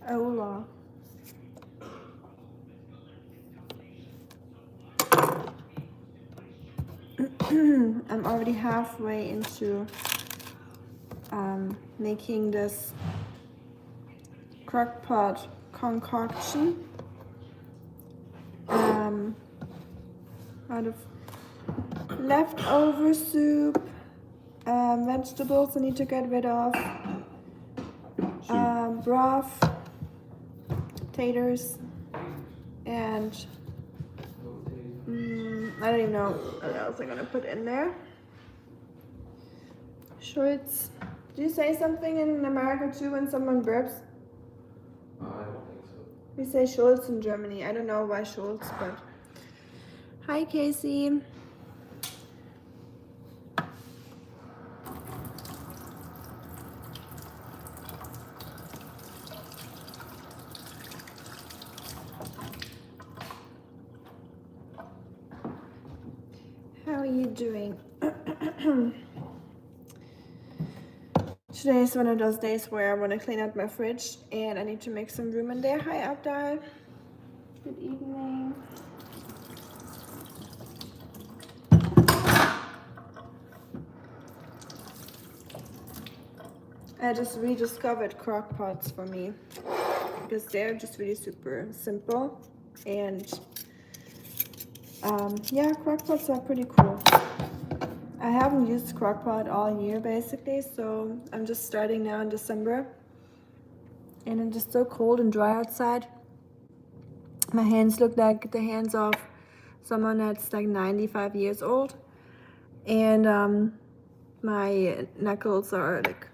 Hola. I'm already halfway into making this crockpot concoction out of leftover soup, vegetables I need to get rid of, broth, taters, and I don't even know what else I'm gonna put in there. Schultz. Do you say something in America too when someone burps? I don't think so. We say Schultz in Germany. I don't know why Schultz, but. Hi, Casey. How are you doing? Today is one of those days where I want to clean out my fridge and I need to make some room in there. Hi, Abdal. Good evening. I just rediscovered crockpots for me because they're just really super simple and yeah, crockpots are pretty cool. I haven't used crockpot all year basically, so I'm just starting now in December and it's just so cold and dry outside. My hands look like the hands of someone that's like 95 years old, and my knuckles are like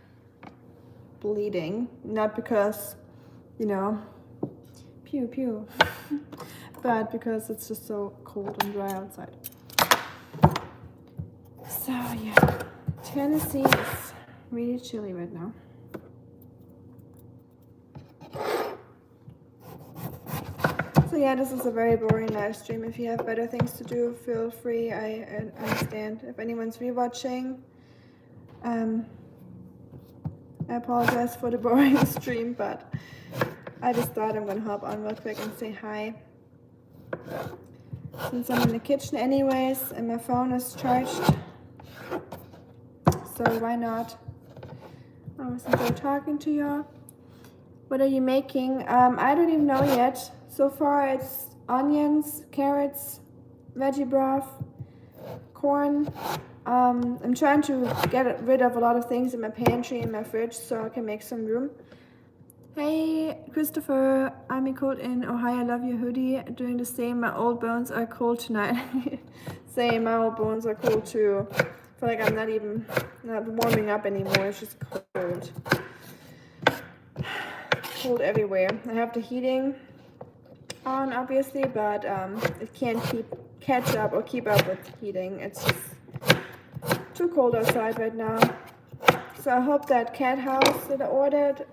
bleeding, not because, you know, pew pew, but because it's just so cold and dry outside. So yeah, Tennessee is really chilly right now. So yeah, this is a very boring live stream. If you have better things to do, feel free. I understand. If anyone's rewatching, I apologize for the boring stream, but I just thought I'm gonna hop on real quick and say hi. Since I'm in the kitchen anyways, and my phone is charged, so why not? I was enjoy talking to y'all. What are you making? I don't even know yet. So far it's onions, carrots, veggie broth, corn. I'm trying to get rid of a lot of things in my pantry and my fridge so I can make some room. Hey Christopher, I'm cold in Ohio. I love your hoodie. Doing the same. My old bones are cold tonight. Same, my old bones are cold too. I feel like I'm not warming up anymore. It's just cold. Cold everywhere. I have the heating on obviously, but it can't catch up or keep up with heating. It's just too cold outside right now. So I hope that cat house that I ordered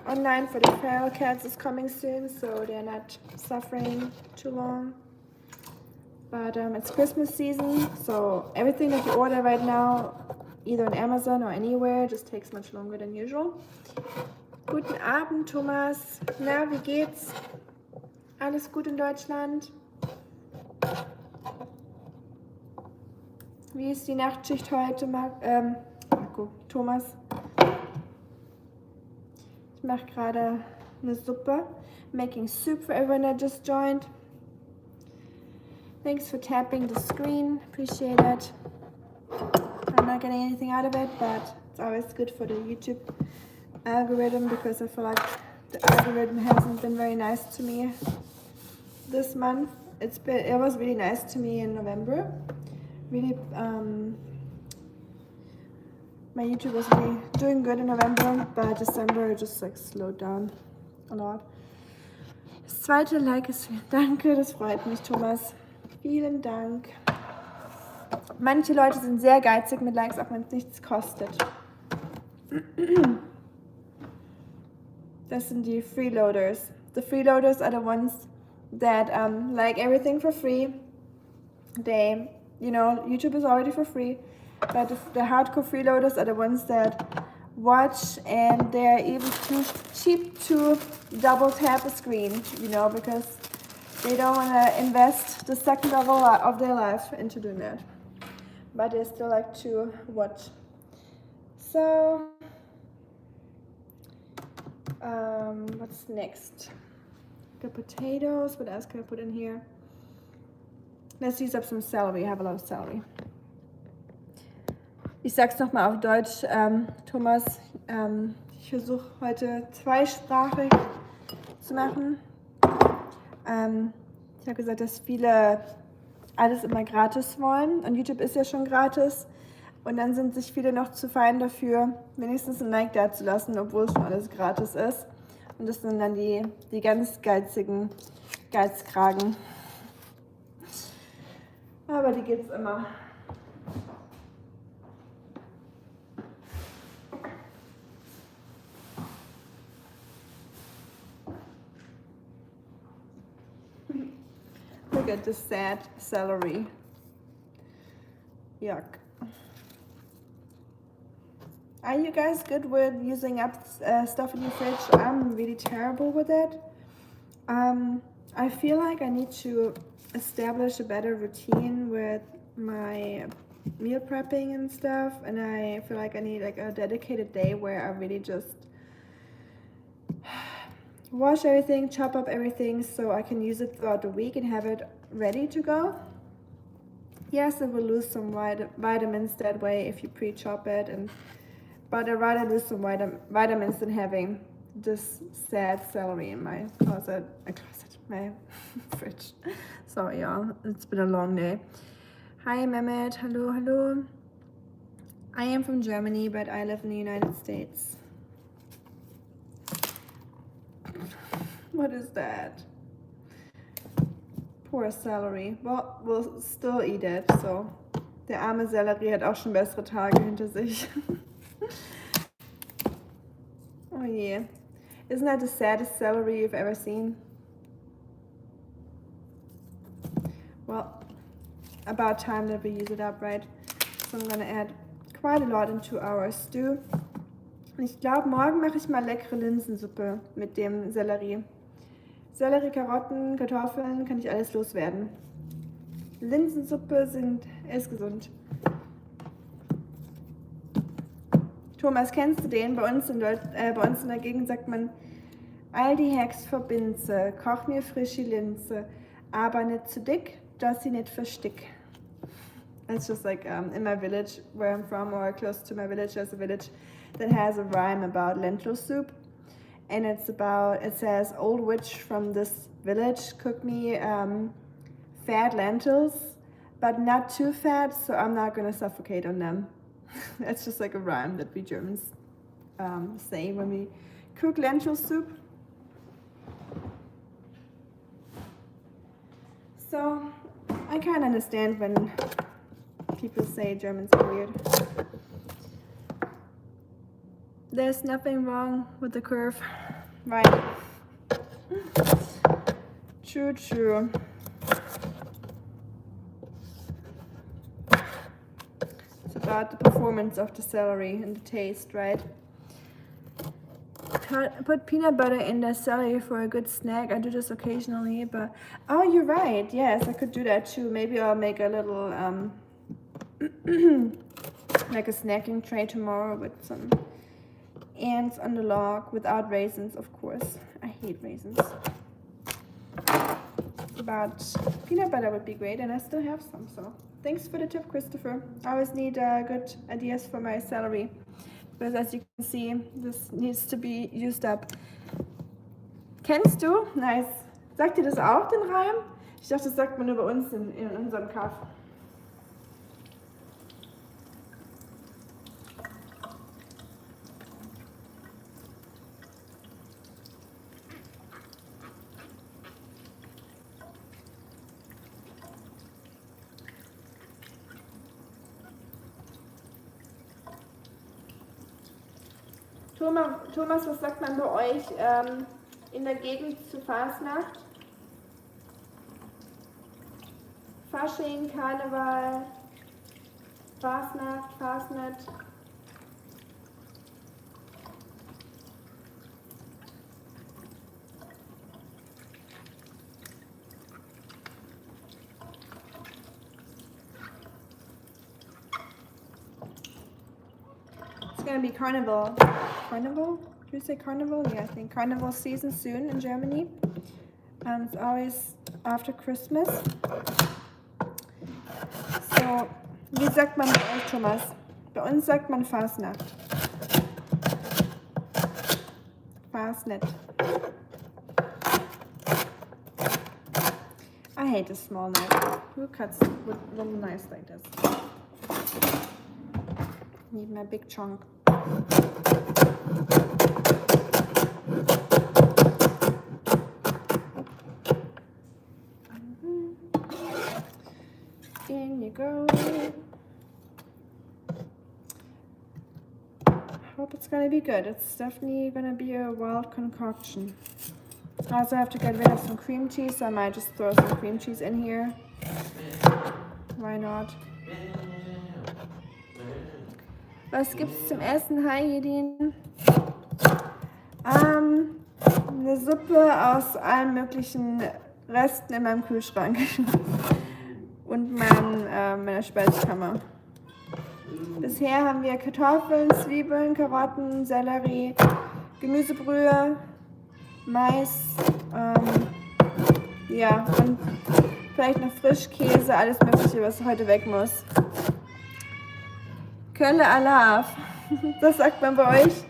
online for the feral cats is coming soon, so they're not suffering too long. But it's Christmas season, so everything that you order right now, either on Amazon or anywhere, just takes much longer than usual. Guten Abend, Thomas. Na, wie geht's? Alles gut in Deutschland? Wie ist die Nachtschicht heute, Marco, Thomas? Ich mache gerade eine Suppe. Making soup for everyone that just joined. Thanks for tapping the screen. Appreciate it. I'm not getting anything out of it, but it's always good for the YouTube algorithm because I feel like the algorithm hasn't been very nice to me this month. It was really nice to me in November. Really, my YouTube was really doing good in November, but December just like slowed down a lot. Das zweite Like ist, danke, das freut mich, Thomas. Vielen Dank. Manche Leute sind sehr geizig mit Likes, auch wenn es nichts kostet. Das sind die Freeloaders. The freeloaders are the ones that like everything for free. They, you know, YouTube is already for free, but the hardcore freeloaders are the ones that watch, and they're even too cheap to double tap a screen, you know, because they don't want to invest the second of their life into doing that. But they still like to watch. So, what's next? The potatoes. What else can I put in here? Let's use up some celery. I have a lot of celery. Ich sag's nochmal auf Deutsch, Thomas. Ich versuche heute zweisprachig zu machen. Ich habe gesagt, dass viele alles immer gratis wollen und YouTube ist ja schon gratis. Und dann sind sich viele noch zu fein dafür, wenigstens ein Like da zu lassen, obwohl schon alles gratis ist. Und das sind dann die ganz geizigen Geizkragen. Aber die gibt's immer. Look at the sad celery. Yuck. Are you guys good with using up stuff in your fridge? I'm really terrible with it. I feel like I need to establish a better routine with my meal prepping and stuff, and I feel like I need like a dedicated day where I really just wash everything, chop up everything so I can use it throughout the week and have it ready to go. Yes, it will lose some vitamins that way if you pre-chop it, but I'd rather lose some vitamins than having this sad celery in my my fridge. Sorry, y'all. It's been a long day. Hi, Mehmet. Hello, hello. I am from Germany, but I live in the United States. What is that? Poor celery. Well, we'll still eat it, so. Der arme Sellerie hat auch schon bessere Tage hinter sich. Oh yeah. Isn't that the saddest celery you've ever seen? Well, about time that we use it up, right? So I'm gonna add quite a lot into our stew. Und ich glaube, morgen mache ich mal leckere Linsensuppe mit dem Sellerie. Sellerie, Karotten, Kartoffeln, kann ich alles loswerden. Linsensuppe ist gesund. Thomas, kennst du den? Bei uns in der Gegend sagt man, Aldi Hex verbinze, koch mir frische Linse, aber nicht zu dick, dass sie nicht verstick. It's just like in my village where I'm from, or close to my village, there's a village that has a rhyme about lentil soup. And it says, old witch from this village cooked me fat lentils, but not too fat, so I'm not gonna suffocate on them. That's just like a rhyme that we Germans say when we cook lentil soup. So I can't understand when people say Germans are weird. There's nothing wrong with the curve, right? True, true. It's about the performance of the celery and the taste, right? Put peanut butter in the celery for a good snack. I do this occasionally, but oh, you're right. Yes, I could do that too. Maybe I'll make a little like a snacking tray tomorrow with some ants on the log without raisins, of course. I hate raisins. But peanut butter would be great, and I still have some, so thanks for the tip, Christopher. I always need good ideas for my celery, because as you can see, this needs to be used up. Kennst du? Nice. Sagt ihr das auch, den Reim? Ich dachte, das sagt man nur bei uns in unserem Kaff. Thomas, was sagt man bei euch in der Gegend zu Fasnacht? Fasching, Karneval, Fasnacht, Fasnet. gonna be carnival. Carnival? Do you say carnival? Yeah, I think carnival season soon in Germany. It's always after Christmas. So, wie sagt man bei euch, Thomas? Bei uns sagt man Fasnacht. Fasnet. I hate a small knife. Who cuts with little knives like this? Need my big chunk. In you go. Hope it's gonna be good. It's definitely gonna be a wild concoction. I also have to get rid of some cream cheese, so I might just throw some cream cheese in here. Why not? Was gibt's zum Essen? Hi, Jedin. Eine Suppe aus allen möglichen Resten in meinem Kühlschrank. Und meiner Speisekammer. Bisher haben wir Kartoffeln, Zwiebeln, Karotten, Sellerie, Gemüsebrühe, Mais, ja, und vielleicht noch Frischkäse, alles Mögliche, was heute weg muss. Kölle Alaf, das sagt man bei euch?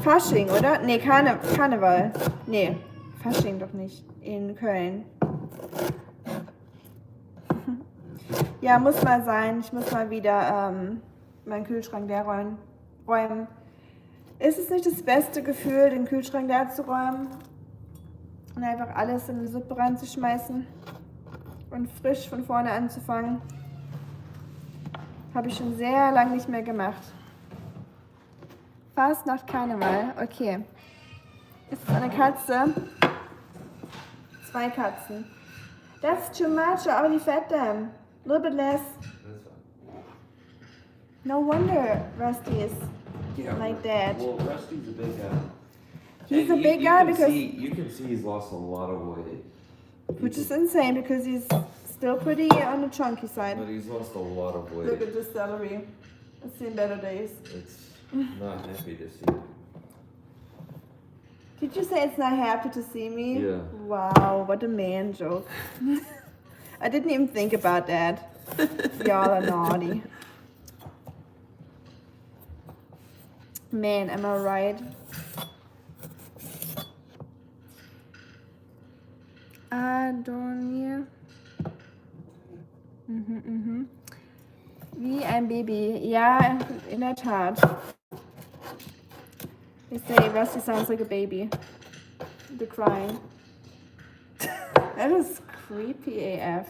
Fasching, oder? Nee, Karneval. Nee, Fasching doch nicht, in Köln. Ja, muss mal sein. Ich muss mal wieder meinen Kühlschrank leer räumen. Ist es nicht das beste Gefühl, den Kühlschrank leer zu räumen und einfach alles in die Suppe reinzuschmeißen und frisch von vorne anzufangen? Habe ich schon sehr lange nicht mehr gemacht. Fast nach Karneval. Okay. Ist es eine Katze? 2 Katzen. That's too much. I already fed them. A little bit less. No wonder Rusty is like that. Well, Rusty's a big guy. He's And a big guy because... You can see he's lost a lot of weight. Which is insane because he's still pretty on the chunky side. But he's lost a lot of weight. Look at this celery. It's seen better days. It's not happy to see. Did you say it's not happy to see me? Yeah. Wow, what a man joke. I didn't even think about that. Y'all are naughty. Man, am I right? Adonia. Wie ein Baby. Ja, in der Tat. They say Rusty sounds like a baby. The crying. That is creepy AF.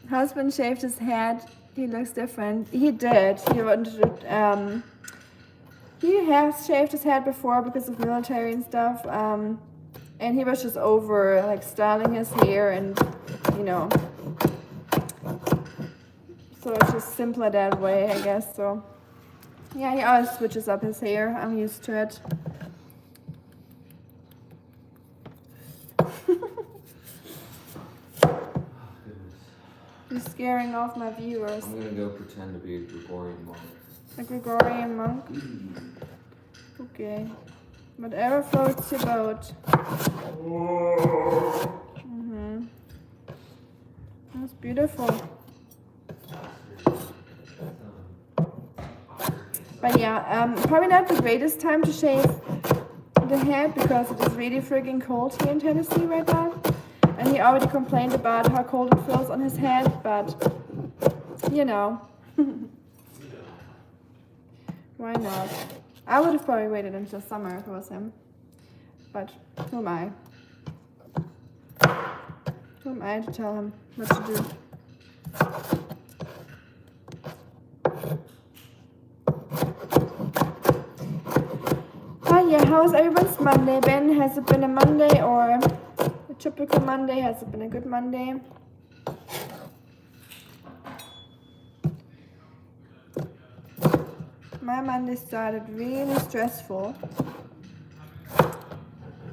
Husband shaved his head. He looks different. He did. He has shaved his head before because of military and stuff. And he was just over like styling his hair and, you know. So it's just simpler that way, I guess. So yeah, he always switches up his hair. I'm used to it. You're scaring off my viewers. I'm gonna go pretend to be a Gregorian monk. A Gregorian monk? Okay. Whatever floats your boat. That's beautiful. But yeah, probably not the greatest time to shave the head because it is really friggin' cold here in Tennessee right now. And he already complained about how cold it feels on his head, but you know. Why not? I would have probably waited until summer if it was him. But who am I? Who am I to tell him what to do? Yeah, how's everyone's Monday been? Has it been a Monday or a typical Monday? Has it been a good Monday? My Monday started really stressful.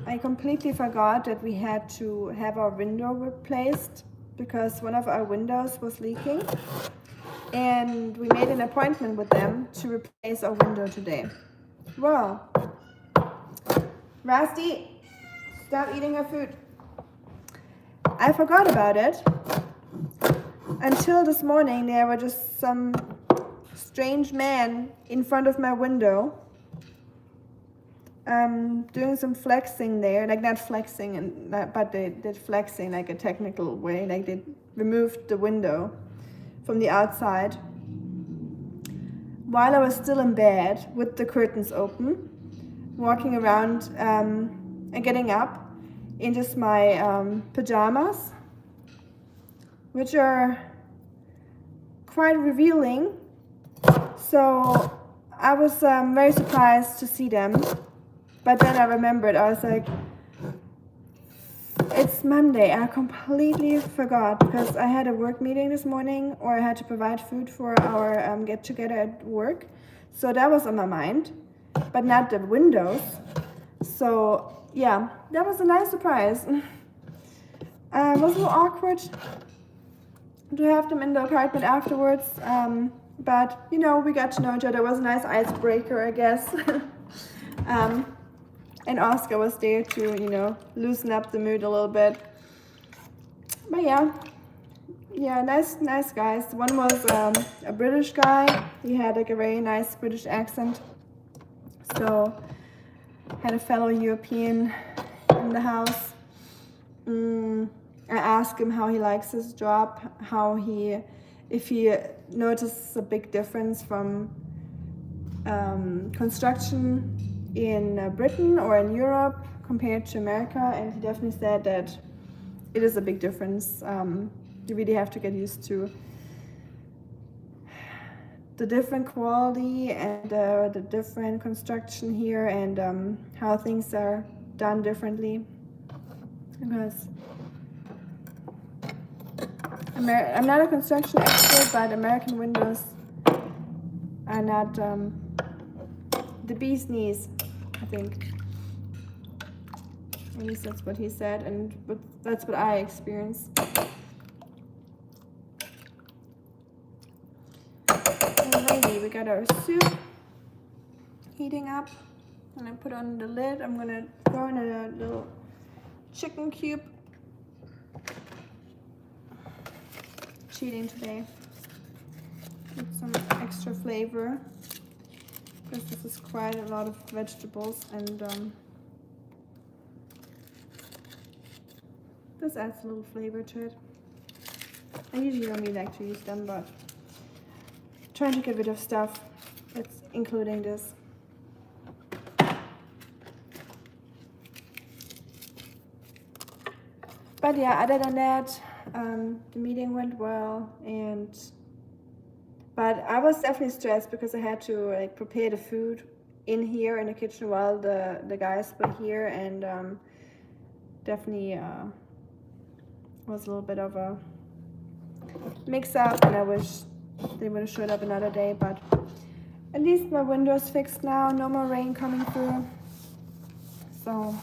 I completely forgot that we had to have our window replaced because one of our windows was leaking. and we made an appointment with them to replace our window today. Well, Rusty, stop eating our food. I forgot about it until this morning. There were just some strange man in front of my window doing some flexing there, like not flexing, but they did flexing like a technical way, like they removed the window from the outside while I was still in bed with the curtains open, walking around and getting up in just my pajamas, which are quite revealing. So I was very surprised to see them. But then I remembered, I was like, it's Monday. I completely forgot because I had a work meeting this morning, or I had to provide food for our get together at work. So that was on my mind, but not the windows. So yeah, that was a nice surprise. It was a little awkward to have them in the apartment afterwards. But you know, we got to know each other. It was a nice icebreaker, I guess. And Oscar was there to, you know, loosen up the mood a little bit. But yeah, nice guys. One was a British guy. He had like a very nice British accent. So had a fellow European in the house. I asked him how he likes his job, if he notices a big difference from construction in Britain or in Europe compared to America, and he definitely said that it is a big difference. You really have to get used to the different quality and the different construction here, and how things are done differently. Because I'm not a construction expert, but American windows are not the bee's knees, I think. At least that's what he said, but that's what I experienced. Alrighty, we got our soup heating up. I'm gonna put on the lid. I'm gonna throw in a little chicken cube. Cheating today with some extra flavor, because this is quite a lot of vegetables, and this adds a little flavor to it. I usually don't really like to use them, but trying to get rid of stuff, it's including this. But yeah, other than that, the meeting went well, but I was definitely stressed because I had to like prepare the food in here in the kitchen while the guys were here, and definitely was a little bit of a mix-up, and I wish they would have showed up another day. But at least my window's fixed now, no more rain coming through, so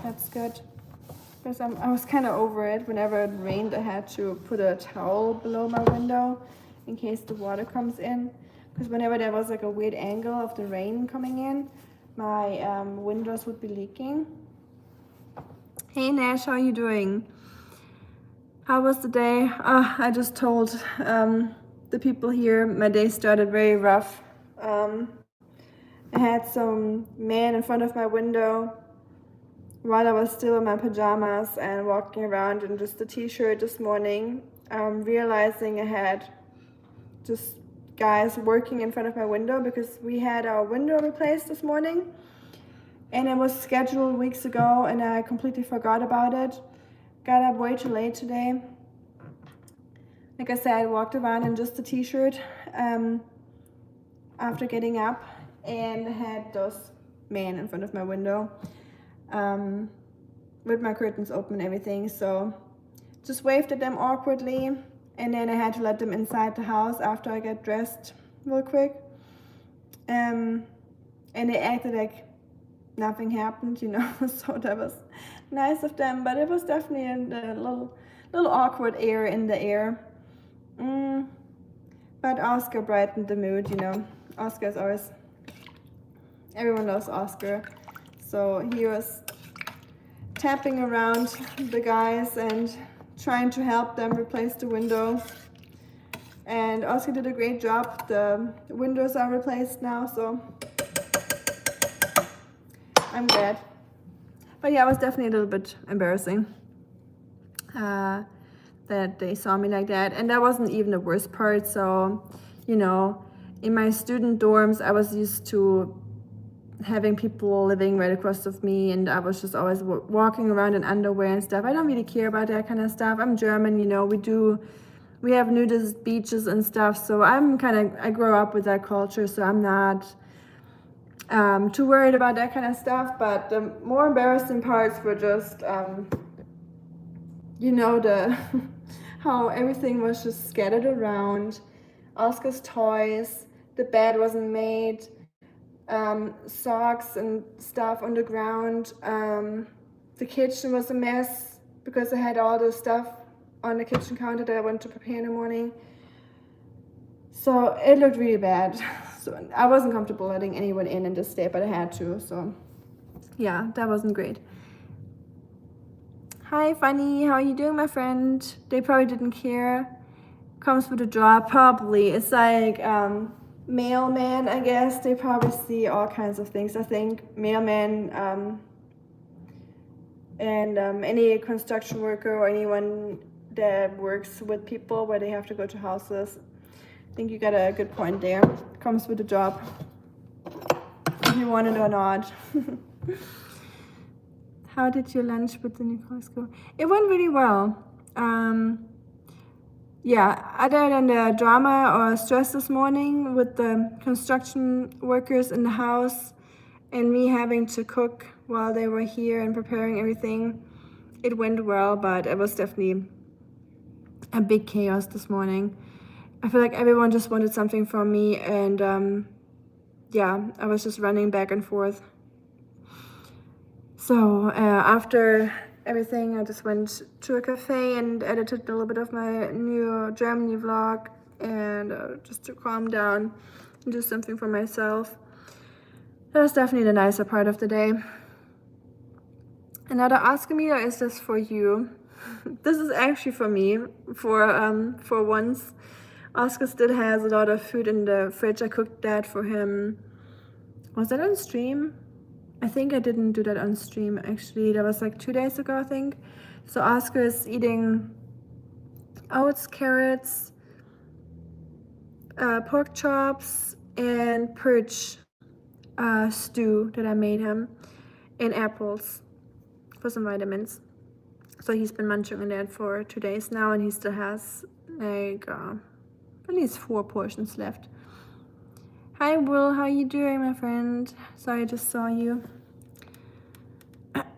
that's good. Because I was kind of over it. Whenever it rained, I had to put a towel below my window in case the water comes in. Because whenever there was like a weird angle of the rain coming in, my windows would be leaking. Hey Nash, how are you doing? How was the day? I just told the people here my day started very rough. I had some man in front of my window while I was still in my pajamas and walking around in just a t-shirt this morning, realizing I had just guys working in front of my window because we had our window replaced this morning, and it was scheduled weeks ago and I completely forgot about it. Got up way too late today. Like I said, I walked around in just a t-shirt after getting up, and had those men in front of my window with my curtains open and everything. So just waved at them awkwardly, and then I had to let them inside the house after I got dressed real quick, and they acted like nothing happened, you know. So that was nice of them, but it was definitely a little awkward air in the air. But But Oscar brightened the mood, you know. Oscar is always, everyone loves Oscar. So he was tapping around the guys and trying to help them replace the window. And Oscar did a great job. The windows are replaced now, so I'm glad. But yeah, it was definitely a little bit embarrassing that they saw me like that. And that wasn't even the worst part. So, you know, in my student dorms, I was used to having people living right across of me, and I was just always walking around in underwear and stuff. I don't really care about that kind of stuff. I'm German, you know, we have nudist beaches and stuff, so I grow up with that culture, so I'm not too worried about that kind of stuff. But the more embarrassing parts were just you know, the how everything was just scattered around, Oscar's toys, the bed wasn't made, socks and stuff on the ground. The kitchen was a mess because I had all the stuff on the kitchen counter that I wanted to prepare in the morning. So it looked really bad. So I wasn't comfortable letting anyone in this day, but I had to. So yeah, that wasn't great. Hi, Funny. How are you doing, my friend? They probably didn't care. Comes with a drop, probably. It's like mailman, I guess. They probably see all kinds of things. I think mailman and any construction worker or anyone that works with people where they have to go to houses. I think you got a good point there. Comes with a job, if you want it or not. How did your lunch with the new colleagues go? It went really well. Yeah, other than the drama or stress this morning with the construction workers in the house and me having to cook while they were here and preparing everything, it went well, but it was definitely a big chaos this morning. I feel like everyone just wanted something from me, and yeah, I was just running back and forth. So after everything, I just went to a cafe and edited a little bit of my new Germany vlog, and just to calm down and do something for myself. That was definitely the nicer part of the day. Another Oscar meal is this for you. This is actually for me, for once. Oscar still has a lot of food in the fridge. I cooked that for him. Was that on stream? I think I didn't do that on stream, actually. That was like 2 days ago, I think. So Oscar is eating oats, carrots, pork chops, and perch stew that I made him, and apples for some vitamins. So he's been munching on that for 2 days now, and he still has like at least 4 portions left. Hi Will, how you doing, my friend? Sorry, I just saw you.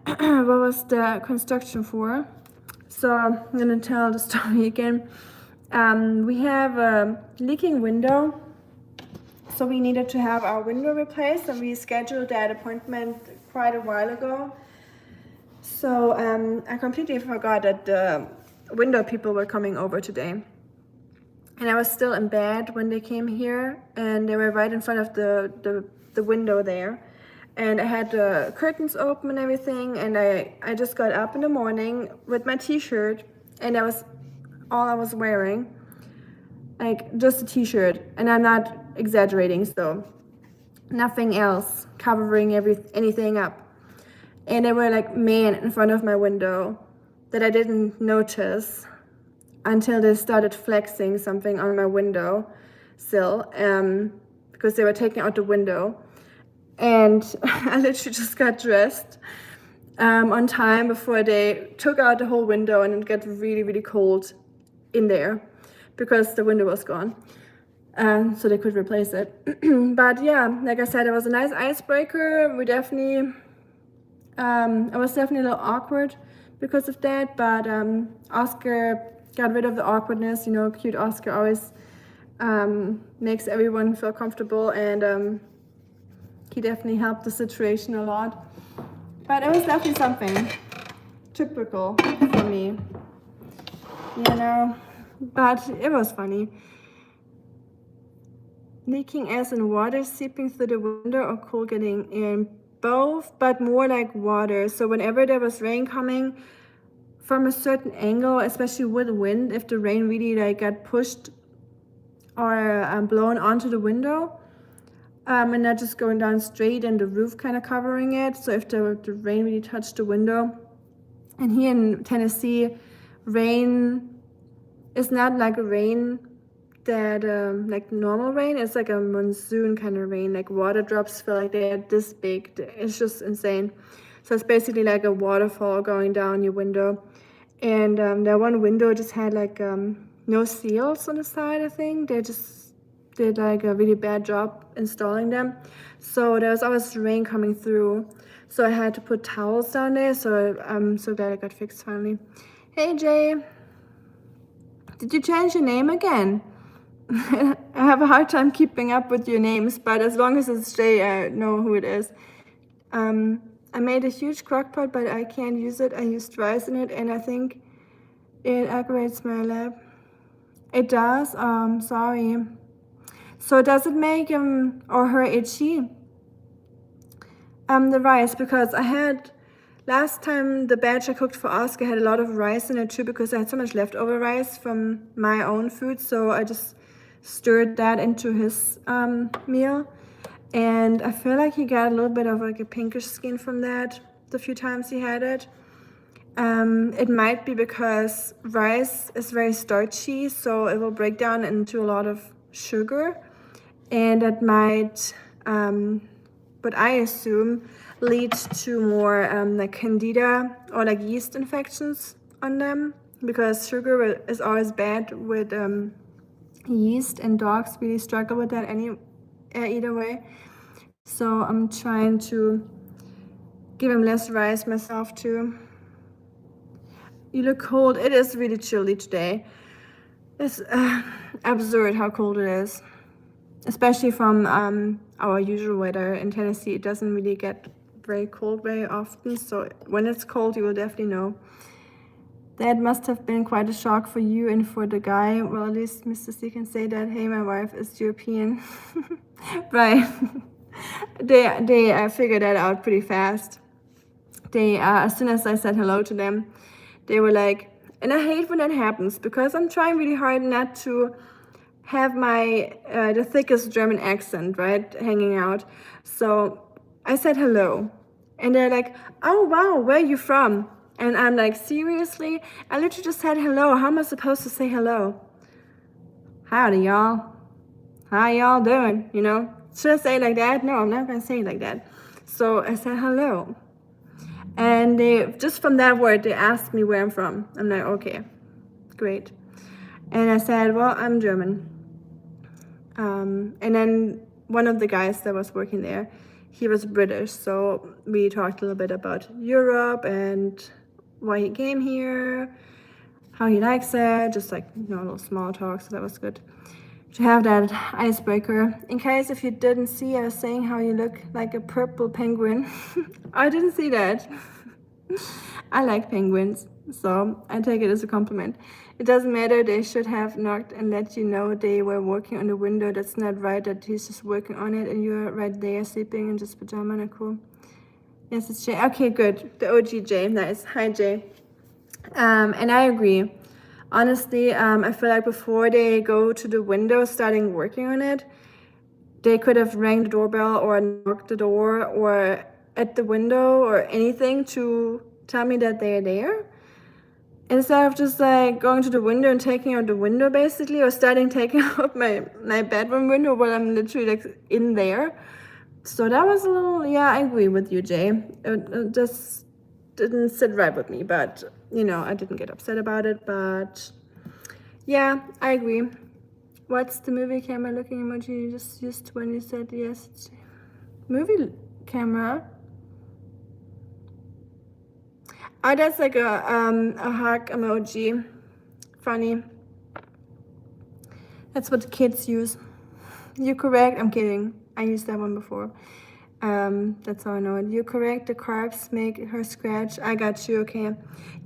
What was the construction for? So I'm gonna tell the story again. We have a leaking window, so we needed to have our window replaced, and we scheduled that appointment quite a while ago. So I completely forgot that the window people were coming over today. And I was still in bed when they came here, and they were right in front of the window there. And I had the curtains open and everything, and I just got up in the morning with my t-shirt, and that was all I was wearing. Like, just a t-shirt, and I'm not exaggerating, so nothing else covering anything up. And there were like men in front of my window that I didn't notice until they started flexing something on my window sill, because they were taking out the window. And I literally just got dressed on time before they took out the whole window, and it got really, really cold in there because the window was gone. So they could replace it. But yeah, like I said, it was a nice icebreaker. We definitely, I was definitely a little awkward because of that, but Oscar got rid of the awkwardness. You know, cute Oscar always makes everyone feel comfortable, and he definitely helped the situation a lot. But it was definitely something typical for me, you know, but it was funny. Leaking as in water seeping through the window or cool getting in? Both, but more like water. So whenever there was rain coming from a certain angle, especially with wind, if the rain really like got pushed or blown onto the window, and not just going down straight and the roof kind of covering it. So if the rain really touched the window, and here in Tennessee, rain is not like a rain that like normal rain. It's like a monsoon kind of rain. Like water drops feel like they're this big. It's just insane. So it's basically like a waterfall going down your window. And that one window just had like no seals on the side, I think. They just did like a really bad job installing them. So there was always rain coming through. So I had to put towels down there. So I'm so glad it got fixed finally. Hey Jay, did you change your name again? I have a hard time keeping up with your names, but as long as it's Jay, I know who it is. I made a huge crockpot, but I can't use it. I used rice in it, and I think it aggravates my lab. It does? Sorry. So does it make him or her itchy? The rice, because I had, last time the batch I cooked for Oscar had a lot of rice in it too, because I had so much leftover rice from my own food, so I just stirred that into his meal. And I feel like he got a little bit of like a pinkish skin from that the few times he had it. It might be because rice is very starchy, so it will break down into a lot of sugar, and that might, what I assume, lead to more like candida or like yeast infections on them, because sugar is always bad with yeast, and dogs really struggle with that either way. So I'm trying to give him less rice myself too. You look cold. It is really chilly today. It's absurd how cold it is, especially from our usual weather in Tennessee. It doesn't really get very cold very often, so when it's cold you will definitely know. That must have been quite a shock for you and for the guy. Well, at least Mr. C can say that. Hey, my wife is European. Right. They figured that out pretty fast. They as soon as I said hello to them, they were like, and I hate when that happens, because I'm trying really hard not to have my the thickest German accent, right, hanging out. So I said hello, and they're like, oh wow, where are you from? And I'm like, seriously? I literally just said hello. How am I supposed to say hello? Howdy, y'all. How y'all doing? You know? Should I say it like that? No, I'm not gonna say it like that. So I said hello. And they, just from that word, they asked me where I'm from. I'm like, okay, great. And I said, well, I'm German. And then one of the guys that was working there, he was British. So we talked a little bit about Europe and why he came here, how he likes it, just like, you know, a little small talk. So that was good to have that icebreaker. In case if you didn't see, I was saying how you look like a purple penguin. I didn't see that. I like penguins, so I take it as a compliment. It doesn't matter, they should have knocked and let you know they were working on the window. That's not right, that he's just working on it and you're right there sleeping in just pajama. Not cool. Yes, it's Jay. Okay, good. The OG Jay. Nice. Hi, Jay. And I agree. Honestly, I feel like before they go to the window starting working on it, they could have rang the doorbell or knocked the door or at the window or anything to tell me that they're there, instead of just like going to the window and taking out the window basically, or starting taking out my bedroom window while I'm literally like in there. So that was a little, yeah, I agree with you, Jay. It just didn't sit right with me, but you know, I didn't get upset about it. But yeah, I agree. What's the movie camera looking emoji you just used when you said yes? Movie camera? Oh, that's like a hug emoji. Funny. That's what kids use. You're correct. I'm kidding. I used that one before. That's how I know it. You're correct. The carbs make her scratch. I got you. Okay.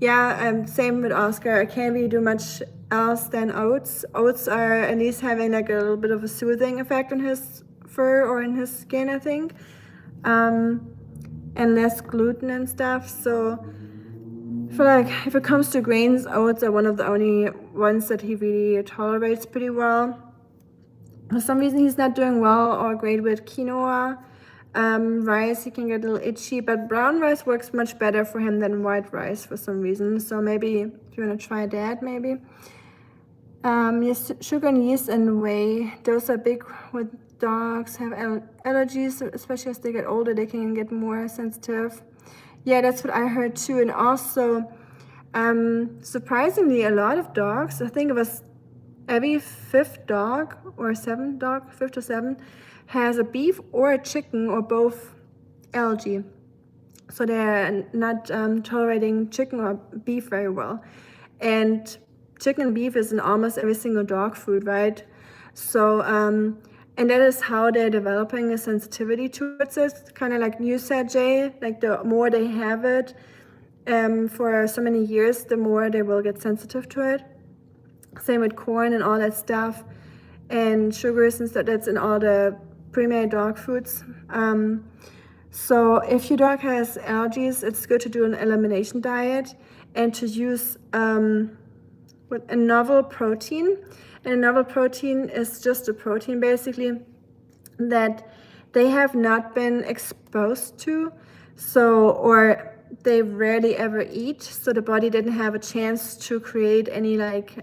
Yeah. Same with Oscar. I can't really do much else than oats. Oats are at least having like a little bit of a soothing effect on his fur or in his skin, I think. And less gluten and stuff. So I feel like if it comes to grains, oats are one of the only ones that he really tolerates pretty well. For some reason, he's not doing well or great with quinoa. Rice, he can get a little itchy, but brown rice works much better for him than white rice for some reason. So maybe if you want to try that, maybe. Yes, sugar and yeast and whey, those are big with dogs, have allergies, especially as they get older, they can get more sensitive. Yeah, that's what I heard too. And also, surprisingly, a lot of dogs, I think it was every fifth dog or seventh dog, 5 to 7, has a beef or a chicken or both allergy. So they're not tolerating chicken or beef very well. And chicken and beef is in almost every single dog food, right? So, and that is how they're developing a sensitivity towards it. Kind of like you said, Jay, like the more they have it for so many years, the more they will get sensitive to it. Same with corn and all that stuff, and sugars and stuff that's in all the pre-made dog foods. So if your dog has allergies, it's good to do an elimination diet and to use with a novel protein. And a novel protein is just a protein basically that they have not been exposed to, so or they rarely ever eat, so the body didn't have a chance to create any like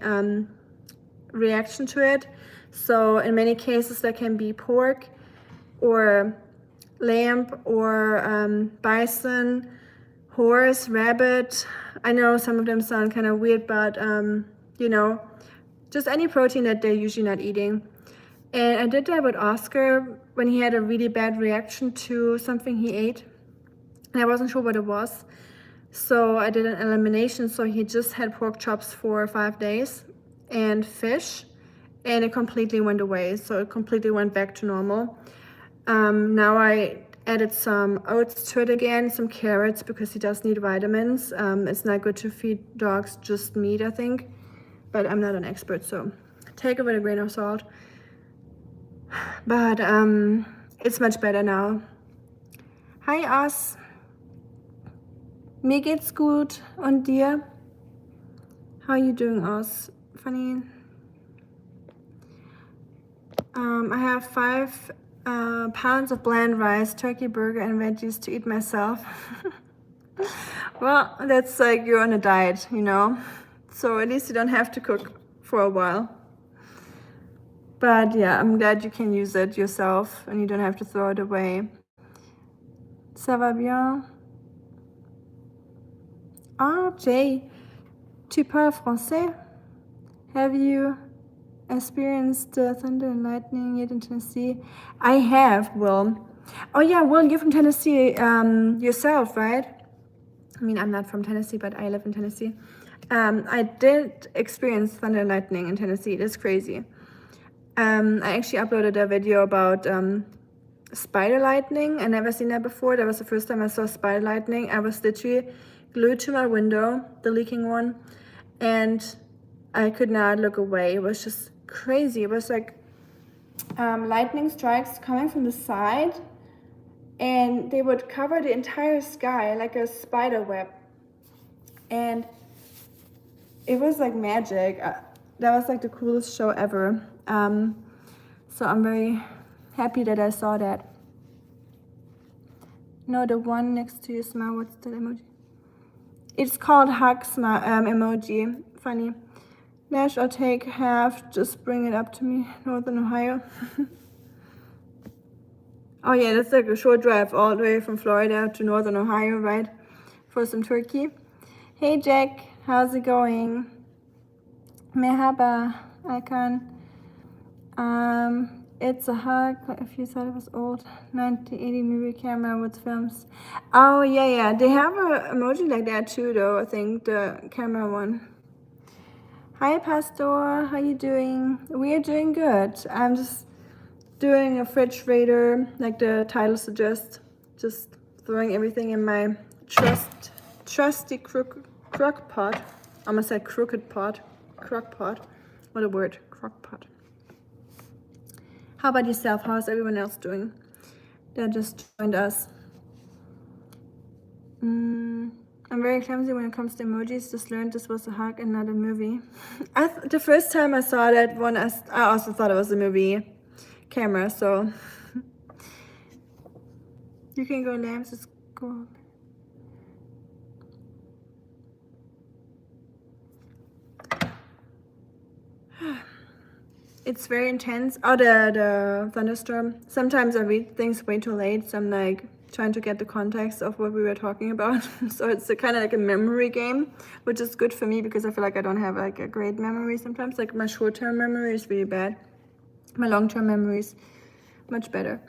reaction to it. So in many cases that can be pork or lamb or bison, horse, rabbit. I know some of them sound kind of weird, but you know, just any protein that they're usually not eating. And I did that with Oscar when he had a really bad reaction to something he ate. And I wasn't sure what it was. So I did an elimination. So he just had pork chops for 5 days and fish, and it completely went away. So it completely went back to normal. Now I added some oats to it again, some carrots, because he does need vitamins. It's not good to feed dogs just meat, I think. But I'm not an expert, so take it with a grain of salt. But it's much better now. Hi, Oz. Mir geht's gut. Und dir? How are you doing, Oz? Funny. I have 5 pounds of bland rice, turkey burger, and veggies to eat myself. Well, that's like you're on a diet, you know? So at least you don't have to cook for a while. But yeah, I'm glad you can use it yourself and you don't have to throw it away. Ça va bien? Ah, Jay, tu parles français? Have you experienced thunder and lightning yet in Tennessee? I have, Will. Oh yeah, Will, you're from Tennessee yourself, right? I mean, I'm not from Tennessee, but I live in Tennessee. I did experience thunder and lightning in Tennessee. That's crazy. I actually uploaded a video about spider lightning. I never seen that before. That was the first time I saw spider lightning. I was literally glued to my window, the leaking one, and I could not look away. It was just crazy. It was like lightning strikes coming from the side, and they would cover the entire sky like a spider web. And it was like magic. That was like the coolest show ever. So I'm very happy that I saw that. No, the one next to your smile, what's that emoji? It's called hug smile emoji. Funny. Nash, I'll take half. Just bring it up to me, Northern Ohio. Oh yeah, that's like a short drive all the way from Florida to Northern Ohio, right? For some turkey. Hey Jack, how's it going? Merhaba, Icon. It's a hug. If you thought it was old, 1980 movie camera with films. Oh yeah, they have an emoji like that too, though. I think the camera one. Hi Pastor, how you doing? We are doing good. I'm just doing a fridge raider, like the title suggests, just throwing everything in my trusty crock pot. I almost said crooked pot. Crock pot. What a word, crock pot. How about yourself? How's everyone else doing that just joined us? I'm very clumsy when it comes to emojis. Just learned this was a hug and not a movie. The first time I saw that one, I also thought it was a movie camera, so you can go lambs, it's cool. It's very intense. Oh, the thunderstorm. Sometimes I read things way too late, so I'm like trying to get the context of what we were talking about. So it's kind of like a memory game, which is good for me because I feel like I don't have like a great memory sometimes. Like my short-term memory is really bad. My long-term memory is much better.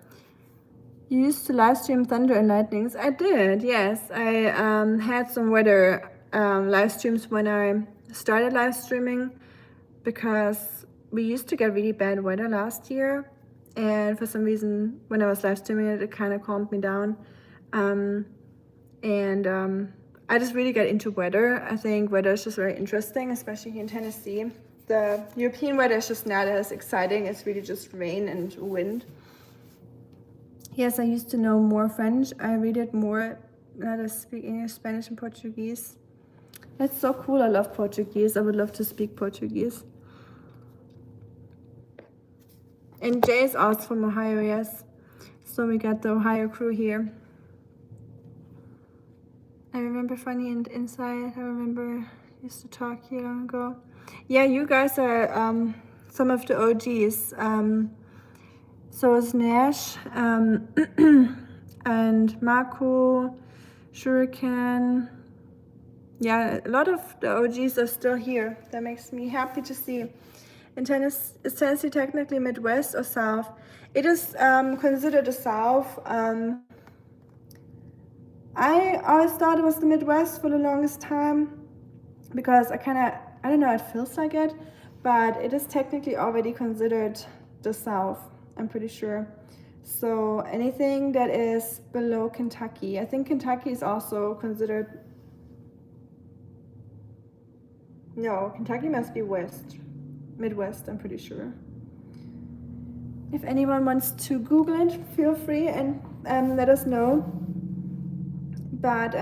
You used to live stream thunder and lightnings. I did, yes. I had some weather live streams when I started live streaming because we used to get really bad weather last year. And for some reason, when I was live streaming it kind of calmed me down. I just really got into weather. I think weather is just very interesting, especially here in Tennessee. The European weather is just not as exciting. It's really just rain and wind. Yes, I used to know more French. I read it more, not as speak English, Spanish, and Portuguese. That's so cool. I love Portuguese. I would love to speak Portuguese. And Jay is also from Ohio, yes. So we got the Ohio crew here. I remember Funny and Inside. I remember used to talk here long ago. Yeah, you guys are some of the OGs. So is Nash and Marco, Shuriken. Yeah, a lot of the OGs are still here. That makes me happy to see. In Tennessee, is Tennessee technically Midwest or South? It is considered the South. I always thought it was the Midwest for the longest time because I don't know, it feels like it, but it is technically already considered the South, I'm pretty sure. So anything that is below Kentucky, I think Kentucky is also considered, no, Kentucky must be West. Midwest, I'm pretty sure. If anyone wants to Google it, feel free and let us know. But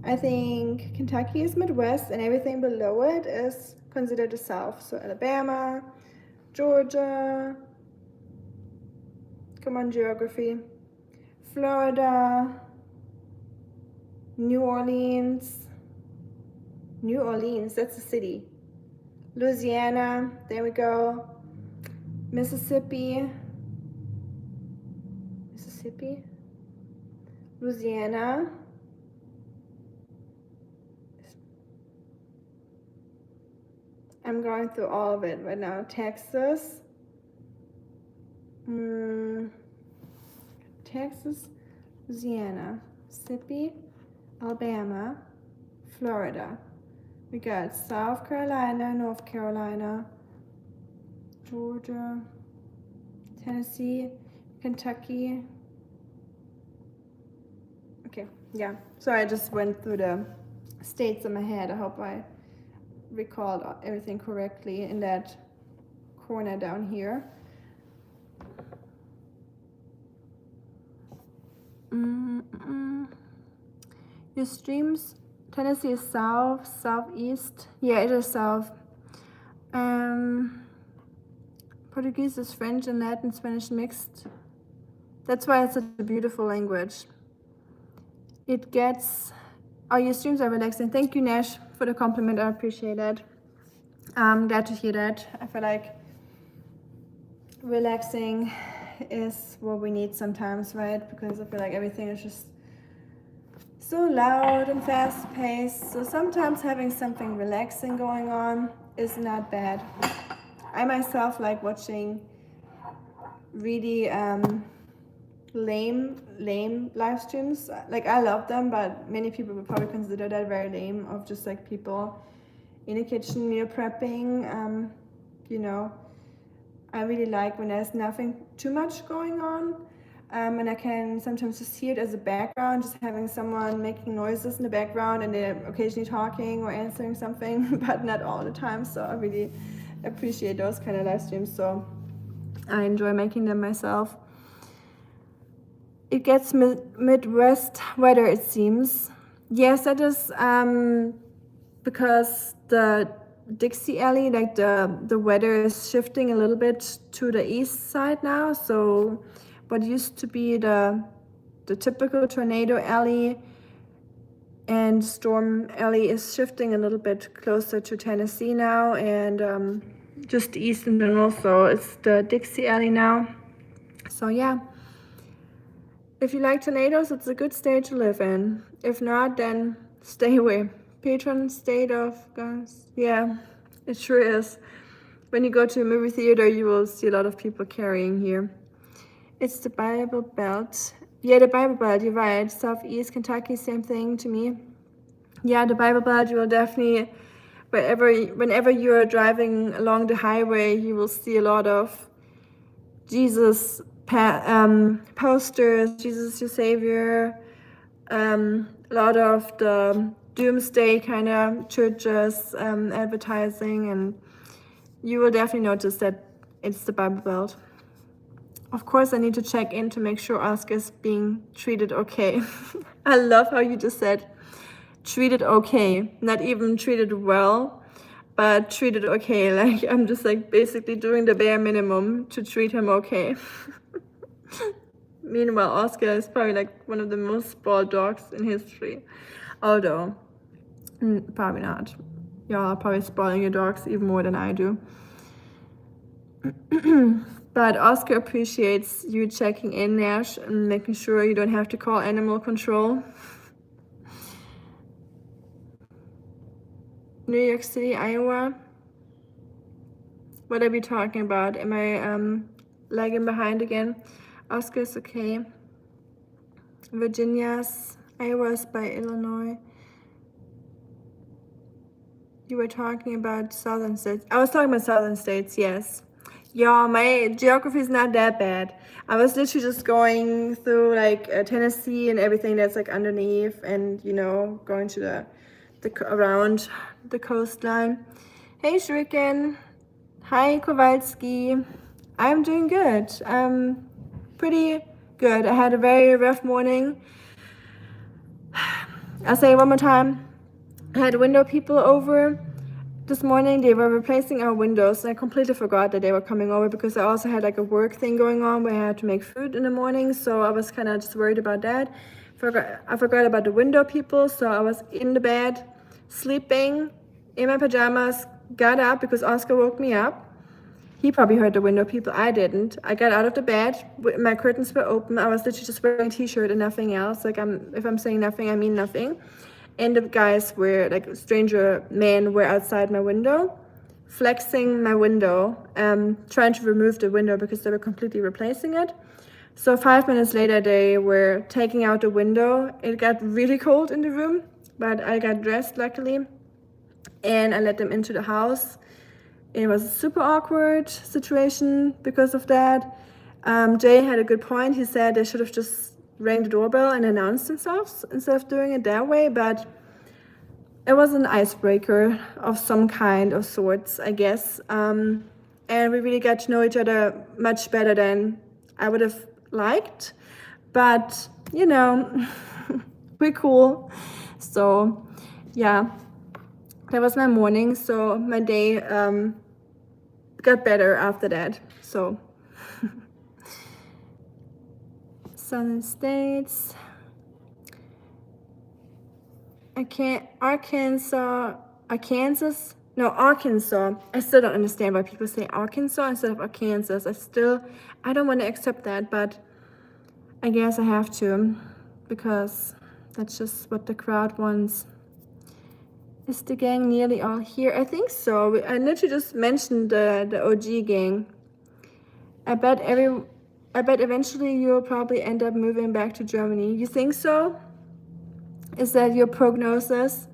I think Kentucky is Midwest and everything below it is considered the South. So Alabama, Georgia, come on geography, Florida, New Orleans, that's a city. Louisiana, there we go. Mississippi, Louisiana, I'm going through all of it right now. Texas, Louisiana, Mississippi, Alabama, Florida. We got South Carolina, North Carolina, Georgia, Tennessee, Kentucky. Okay, yeah. So I just went through the states in my head. I hope I recalled everything correctly in that corner down here. Your streams, Tennessee is South, Southeast. Yeah, it is South. Portuguese is French and Latin, Spanish mixed. That's why it's such a beautiful language. It gets, oh, your streams are relaxing. Thank you, Nash, for the compliment. I appreciate that. I'm glad to hear that. I feel like relaxing is what we need sometimes, right? Because I feel like everything is just so loud and fast paced. So sometimes having something relaxing going on is not bad. I myself like watching really lame live streams. Like I love them, but many people would probably consider that very lame, of just like people in a kitchen meal prepping, you know, I really like when there's nothing too much going on. And I can sometimes just hear it as a background, just having someone making noises in the background and they're occasionally talking or answering something, but not all the time. So I really appreciate those kind of live streams. So I enjoy making them myself. It gets Midwest weather, it seems. Yes, that is because the Dixie Alley, like the weather is shifting a little bit to the east side now. So what used to be the typical tornado alley and storm alley is shifting a little bit closer to Tennessee now, and just east in general. So it's the Dixie Alley now. So yeah, if you like tornadoes, it's a good state to live in. If not, then stay away. Patron state of gas. Yeah, it sure is. When you go to a movie theater, you will see a lot of people carrying here. It's the Bible Belt. Yeah, the Bible Belt, you're right. Southeast Kentucky, same thing to me. Yeah, the Bible Belt, you will definitely, whenever you are driving along the highway, you will see a lot of Jesus posters, Jesus your Savior, a lot of the doomsday kind of churches advertising, and you will definitely notice that it's the Bible Belt. Of course, I need to check in to make sure Oscar is being treated okay. I love how you just said treated okay, not even treated well, but treated okay. Like I'm just like basically doing the bare minimum to treat him okay. Meanwhile, Oscar is probably like one of the most spoiled dogs in history. Although, probably not. Y'all are probably spoiling your dogs even more than I do. But Oscar appreciates you checking in, Nash, and making sure you don't have to call animal control. New York City, Iowa. What are we talking about? Am I lagging behind again? Oscar's okay. Virginia's, Iowa's by Illinois. You were talking about southern states. I was talking about southern states, yes. Yeah, my geography is not that bad. I was literally just going through like Tennessee and everything that's like underneath, and you know, going to the around the coastline. Hey Shuriken. Hi Kowalski. I'm doing good. Pretty good. I had a very rough morning. I'll say it one more time. I had window people over this morning. They were replacing our windows, and I completely forgot that they were coming over because I also had like a work thing going on where I had to make food in the morning, so I was kind of just worried about that. I forgot about the window people, so I was in the bed, sleeping in my pajamas, got up because Oscar woke me up. He probably heard the window people, I didn't. I got out of the bed, my curtains were open, I was literally just wearing a t-shirt and nothing else. Like if I'm saying nothing, I mean nothing. And the guys were, like stranger men were outside my window, flexing my window, trying to remove the window because they were completely replacing it. So 5 minutes later, they were taking out the window. It got really cold in the room, but I got dressed luckily, and I let them into the house. It was a super awkward situation because of that. Jay had a good point. He said they should have just rang the doorbell and announced themselves instead of doing it that way, but it was an icebreaker of some kind of sorts, I guess. And we really got to know each other much better than I would have liked, but you know, we're cool. So yeah, that was my morning. So my day got better after that. So Southern states. Arkansas. I still don't understand why people say Arkansas instead of Arkansas. I don't want to accept that, but I guess I have to because that's just what the crowd wants. Is the gang nearly all here? I think so. I literally just mentioned the OG gang. I bet eventually you'll probably end up moving back to Germany. You think so? Is that your prognosis?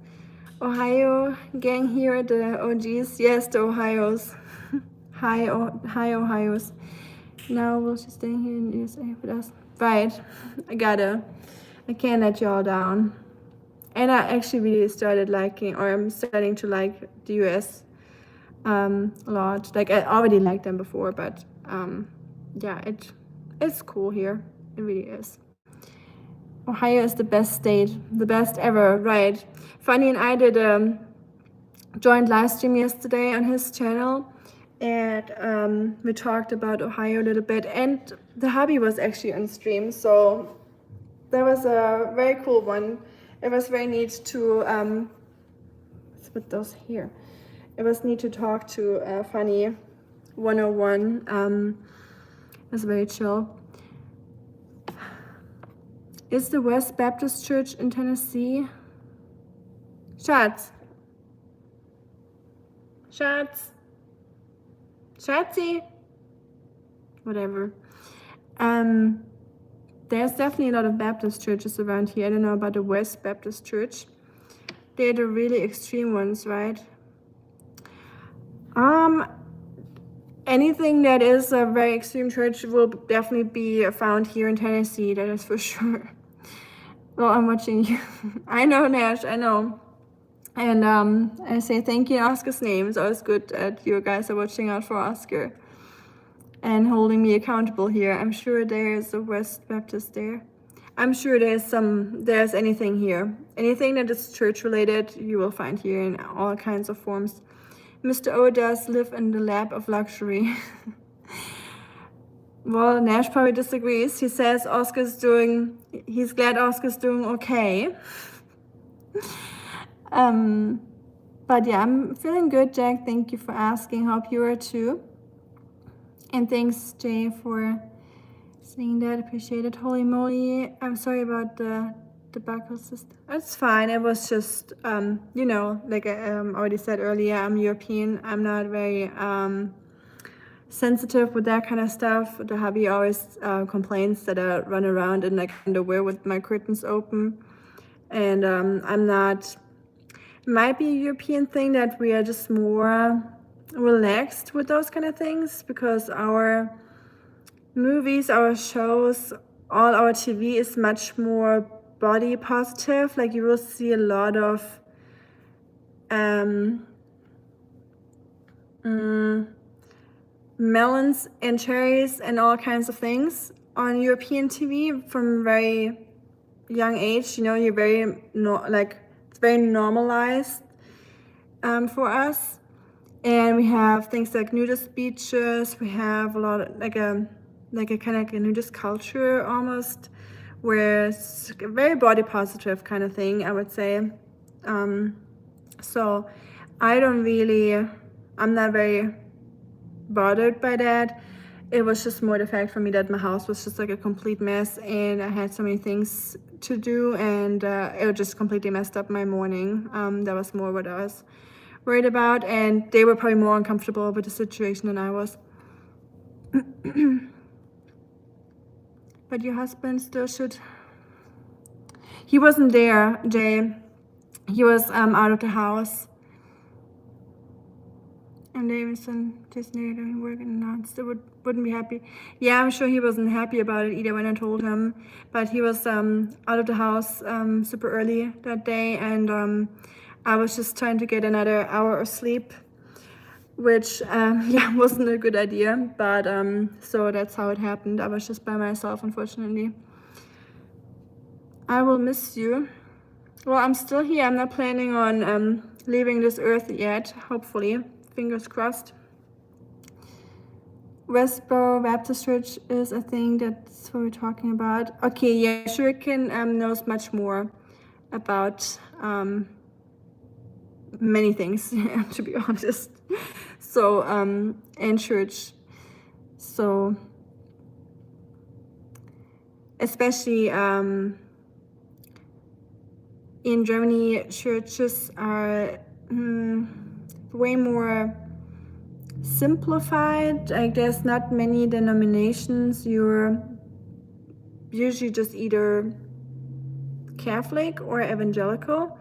Ohio gang here, the OGs? Yes, the Ohios. Hi Ohio's. Now will she stay here in the USA with us? Right. I can't let you all down. And I actually really started liking, or I'm starting to like the US a lot. Like I already liked them before, but yeah, it's cool here. It really is. Ohio is the best state, the best ever, right? Funny and I did a joint live stream yesterday on his channel, and we talked about Ohio a little bit, and the hubby was actually on stream, so that was a very cool one. It was very neat to let's put those here. It was neat to talk to Funny 101. It was very chill. Is the West Baptist Church in Tennessee? Schatz. Schatzy. Whatever. There's definitely a lot of Baptist churches around here. I don't know about the West Baptist Church. They're the really extreme ones, right? Anything that is a very extreme church will definitely be found here in Tennessee, that is for sure. Well, I'm watching you. I know, Nash, I know. And I say thank you in Oscar's name. It's always good that you guys are watching out for Oscar and holding me accountable here. I'm sure there's a West Baptist there. I'm sure there's anything here. Anything that is church related, you will find here in all kinds of forms. Mr. O does live in the lap of luxury. Well, Nash probably disagrees. He says he's glad Oscar's doing okay. But yeah, I'm feeling good, Jack. Thank you for asking. Hope you are too. And thanks, Jay, for saying that. Appreciate it. Holy moly. I'm sorry about the debacle system. It's fine. It was just, like I already said earlier, I'm European. I'm not very sensitive with that kind of stuff. The hubby always complains that I run around in like underwear with my curtains open. And I'm not, might be a European thing that we are just more relaxed with those kind of things, because our movies, our shows, all our TV is much more body positive. Like you will see a lot of melons and cherries and all kinds of things on European TV from very young age. You're very it's very normalized for us. And we have things like nudist beaches. We have a lot of like a kind of like a nudist culture almost, where it's a very body positive kind of thing, I would say. So I'm not very bothered by that. It was just more the fact for me that my house was just like a complete mess, and I had so many things to do, and it just completely messed up my morning. That was more what I was worried about, and they were probably more uncomfortable with the situation than I was. But your husband still should. He wasn't there, Jay. He was out of the house. And Davidson just needed to work and not still wouldn't be happy. Yeah, I'm sure he wasn't happy about it either when I told him. But he was out of the house super early that day, and I was just trying to get another hour of sleep, which wasn't a good idea. But so that's how it happened. I was just by myself, unfortunately. I will miss you. Well, I'm still here. I'm not planning on leaving this earth yet, hopefully. Fingers crossed. Westboro Baptist Church is a thing. That's what we're talking about. Okay, yeah, Shuriken knows much more about many things, to be honest. So, and church. So, especially in Germany, churches are way more simplified. Like there's not many denominations. You're usually just either Catholic or evangelical.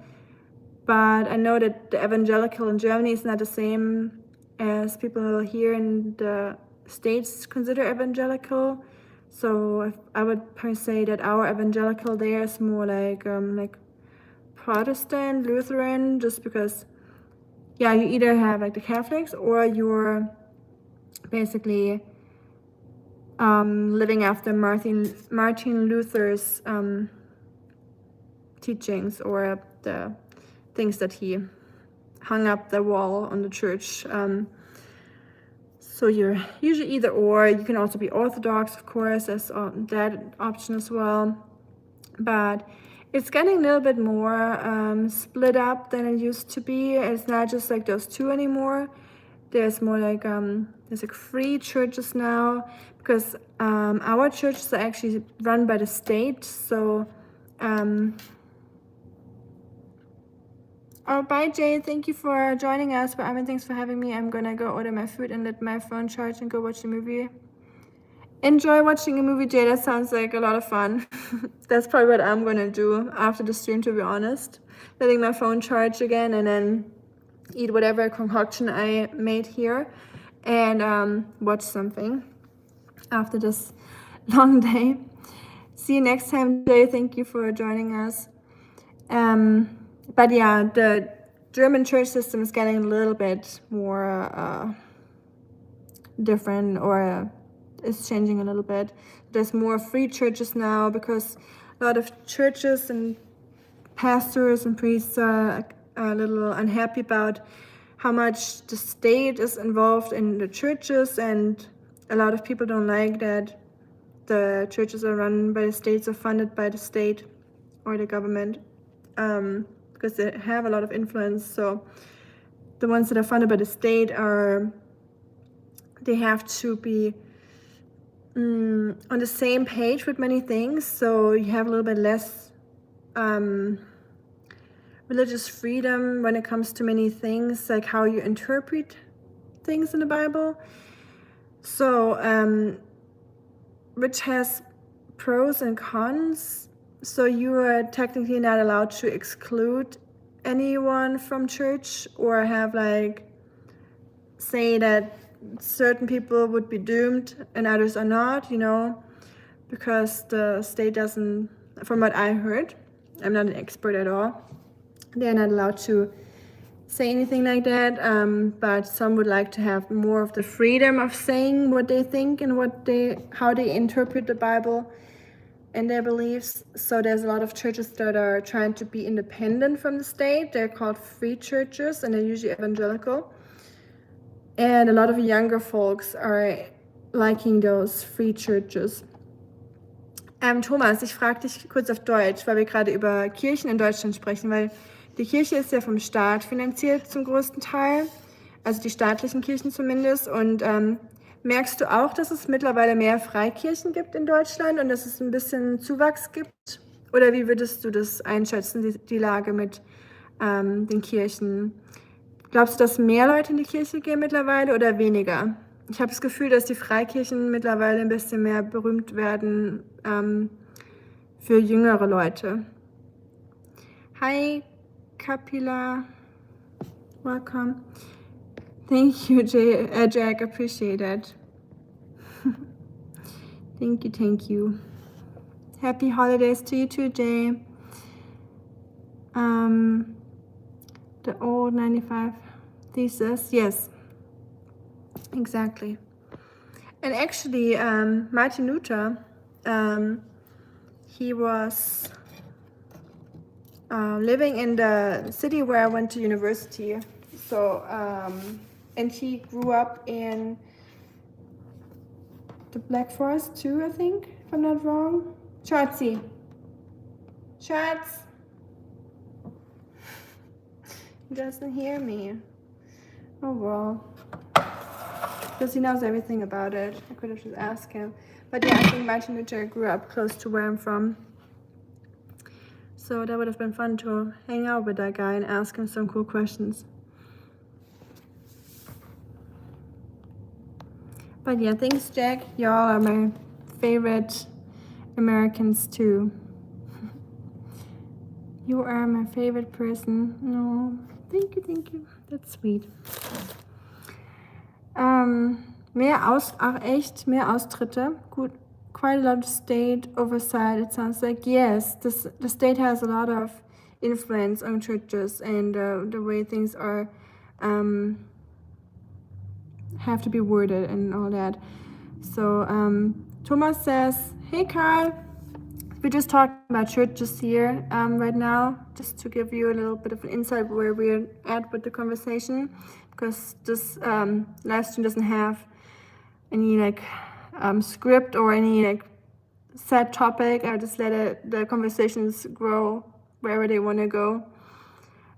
But I know that the evangelical in Germany is not the same as people here in the States consider evangelical. So I would per se that our evangelical there is more like Protestant, Lutheran, just because, yeah, you either have like the Catholics or you're basically living after Martin Luther's teachings, or the things that he hung up the wall on the church. So you're usually either or. You can also be Orthodox, of course, as that option as well. But it's getting a little bit more split up than it used to be. It's not just like those two anymore. There's more like there's like free churches now, because our churches are actually run by the state. So oh, bye Jay, thank you for joining us. But Ivan, thanks for having me. I'm gonna go order my food and let my phone charge and go watch a movie. Enjoy watching a movie, Jay. That sounds like a lot of fun. That's probably what I'm gonna do after the stream, to be honest. Letting my phone charge again and then eat whatever concoction I made here and watch something after this long day. See you next time, Jay. Thank you for joining us. But yeah, the German church system is getting a little bit more different, or is changing a little bit. There's more free churches now, because a lot of churches and pastors and priests are a little unhappy about how much the state is involved in the churches, and a lot of people don't like that the churches are run by the states or funded by the state or the government, because they have a lot of influence. So the ones that are funded by the state they have to be on the same page with many things. So you have a little bit less religious freedom when it comes to many things, like how you interpret things in the Bible. So which has pros and cons. So you are technically not allowed to exclude anyone from church, or have like say that certain people would be doomed and others are not, because the state doesn't, from what I heard, I'm not an expert at all, they're not allowed to say anything like that, but some would like to have more of the freedom of saying what they think and how they interpret the Bible and their beliefs. So there's a lot of churches that are trying to be independent from the state. They're called free churches, and they're usually evangelical. And a lot of younger folks are liking those free churches. Thomas, ich frage dich kurz auf Deutsch, weil wir gerade über Kirchen in Deutschland sprechen, weil die Kirche ist ja vom Staat finanziert zum größten Teil, also die staatlichen Kirchen zumindest. Und merkst du auch, dass es mittlerweile mehr Freikirchen gibt in Deutschland und dass es ein bisschen Zuwachs gibt? Oder wie würdest du das einschätzen, die Lage mit den Kirchen? Glaubst du, dass mehr Leute in die Kirche gehen mittlerweile oder weniger? Ich habe das Gefühl, dass die Freikirchen mittlerweile ein bisschen mehr berühmt werden für jüngere Leute. Hi, Kapila. Welcome. Thank you, Jack. Appreciate it. Thank you. Happy holidays to you too, Jay. The old 95 thesis, yes, exactly. And actually, Martin Luther, he was living in the city where I went to university. So, and he grew up in the Black Forest too, I think, if I'm not wrong. Schatzi. Schatz. He doesn't hear me. Oh well. Because he knows everything about it. I could have just asked him. But yeah, I think Martin Luther grew up close to where I'm from. So that would have been fun to hang out with that guy and ask him some cool questions. But yeah, thanks, Jack. Y'all are my favorite Americans too. You are my favorite person. No, thank you. That's sweet. Mehr Austritte. Gut, quite a lot of state oversight. It sounds like yes, the state has a lot of influence on churches and the way things are have to be worded and all that. So Thomas says, "Hey Carl, we just talked about churches here right now, just to give you a little bit of an insight where we're at with the conversation, because this live stream doesn't have any like script or any like set topic. I just let the conversations grow wherever they want to go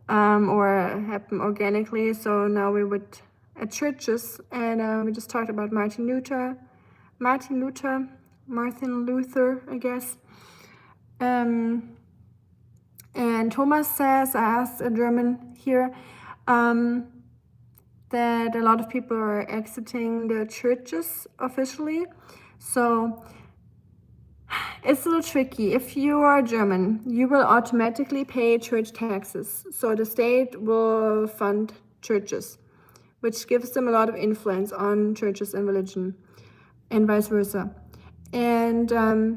or happen organically. So now we're at churches, and we just talked about Martin Luther, I guess. And Thomas says, I asked a German here, that a lot of people are exiting the churches officially. So it's a little tricky. If you are German, you will automatically pay church taxes. So the state will fund churches, which gives them a lot of influence on churches and religion, and vice versa. And a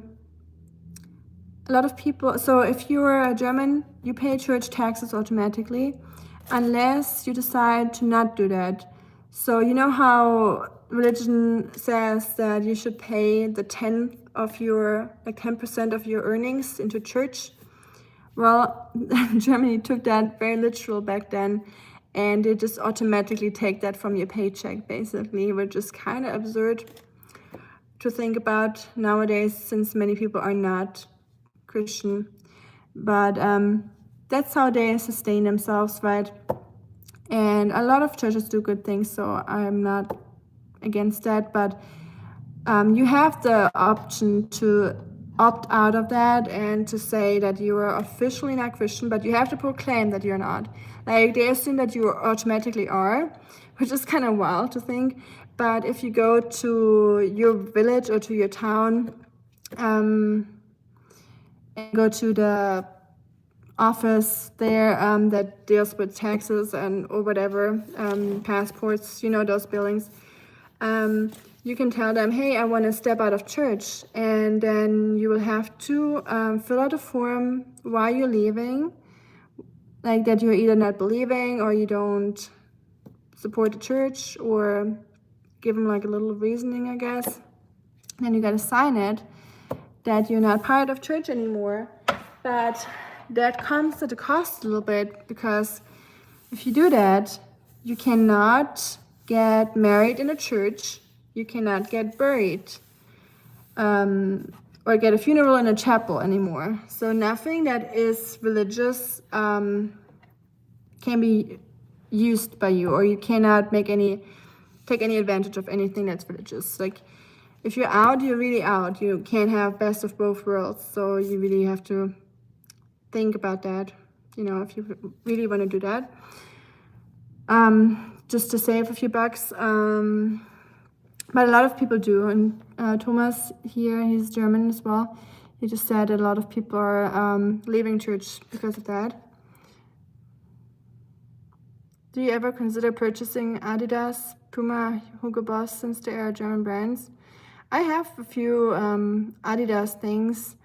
lot of people, so if you're a German, you pay church taxes automatically, unless you decide to not do that. So you know how religion says that you should pay the 10% of your earnings into church? Well, Germany took that very literal back then, and they just automatically take that from your paycheck, basically, which is kind of absurd to think about nowadays, since many people are not Christian. But that's how they sustain themselves, right? And a lot of churches do good things, so I'm not against that. But you have the option to opt out of that and to say that you are officially not Christian, but you have to proclaim that you're not. Like, they assume that you automatically are, which is kind of wild to think. But if you go to your village or to your town, and go to the office there that deals with taxes and or whatever, passports, those buildings, you can tell them, hey, I want to step out of church, and then you will have to fill out a form why you're leaving, like that you're either not believing or you don't support the church, or give them like a little reasoning, I guess. Then you got to sign it that you're not part of church anymore. But that comes at a cost a little bit, because if you do that, you cannot get married in a church, you cannot get buried, or get a funeral in a chapel anymore. So nothing that is religious can be used by you, or you cannot take any advantage of anything that's religious. Like, if you're out, you're really out. You can't have best of both worlds. So you really have to think about that, if you really want to do that, just to save a few bucks. But a lot of people do. And Thomas here, he's German as well. He just said that a lot of people are leaving church because of that. Do you ever consider purchasing Adidas, Puma, Hugo Boss, since they are German brands? I have a few Adidas things.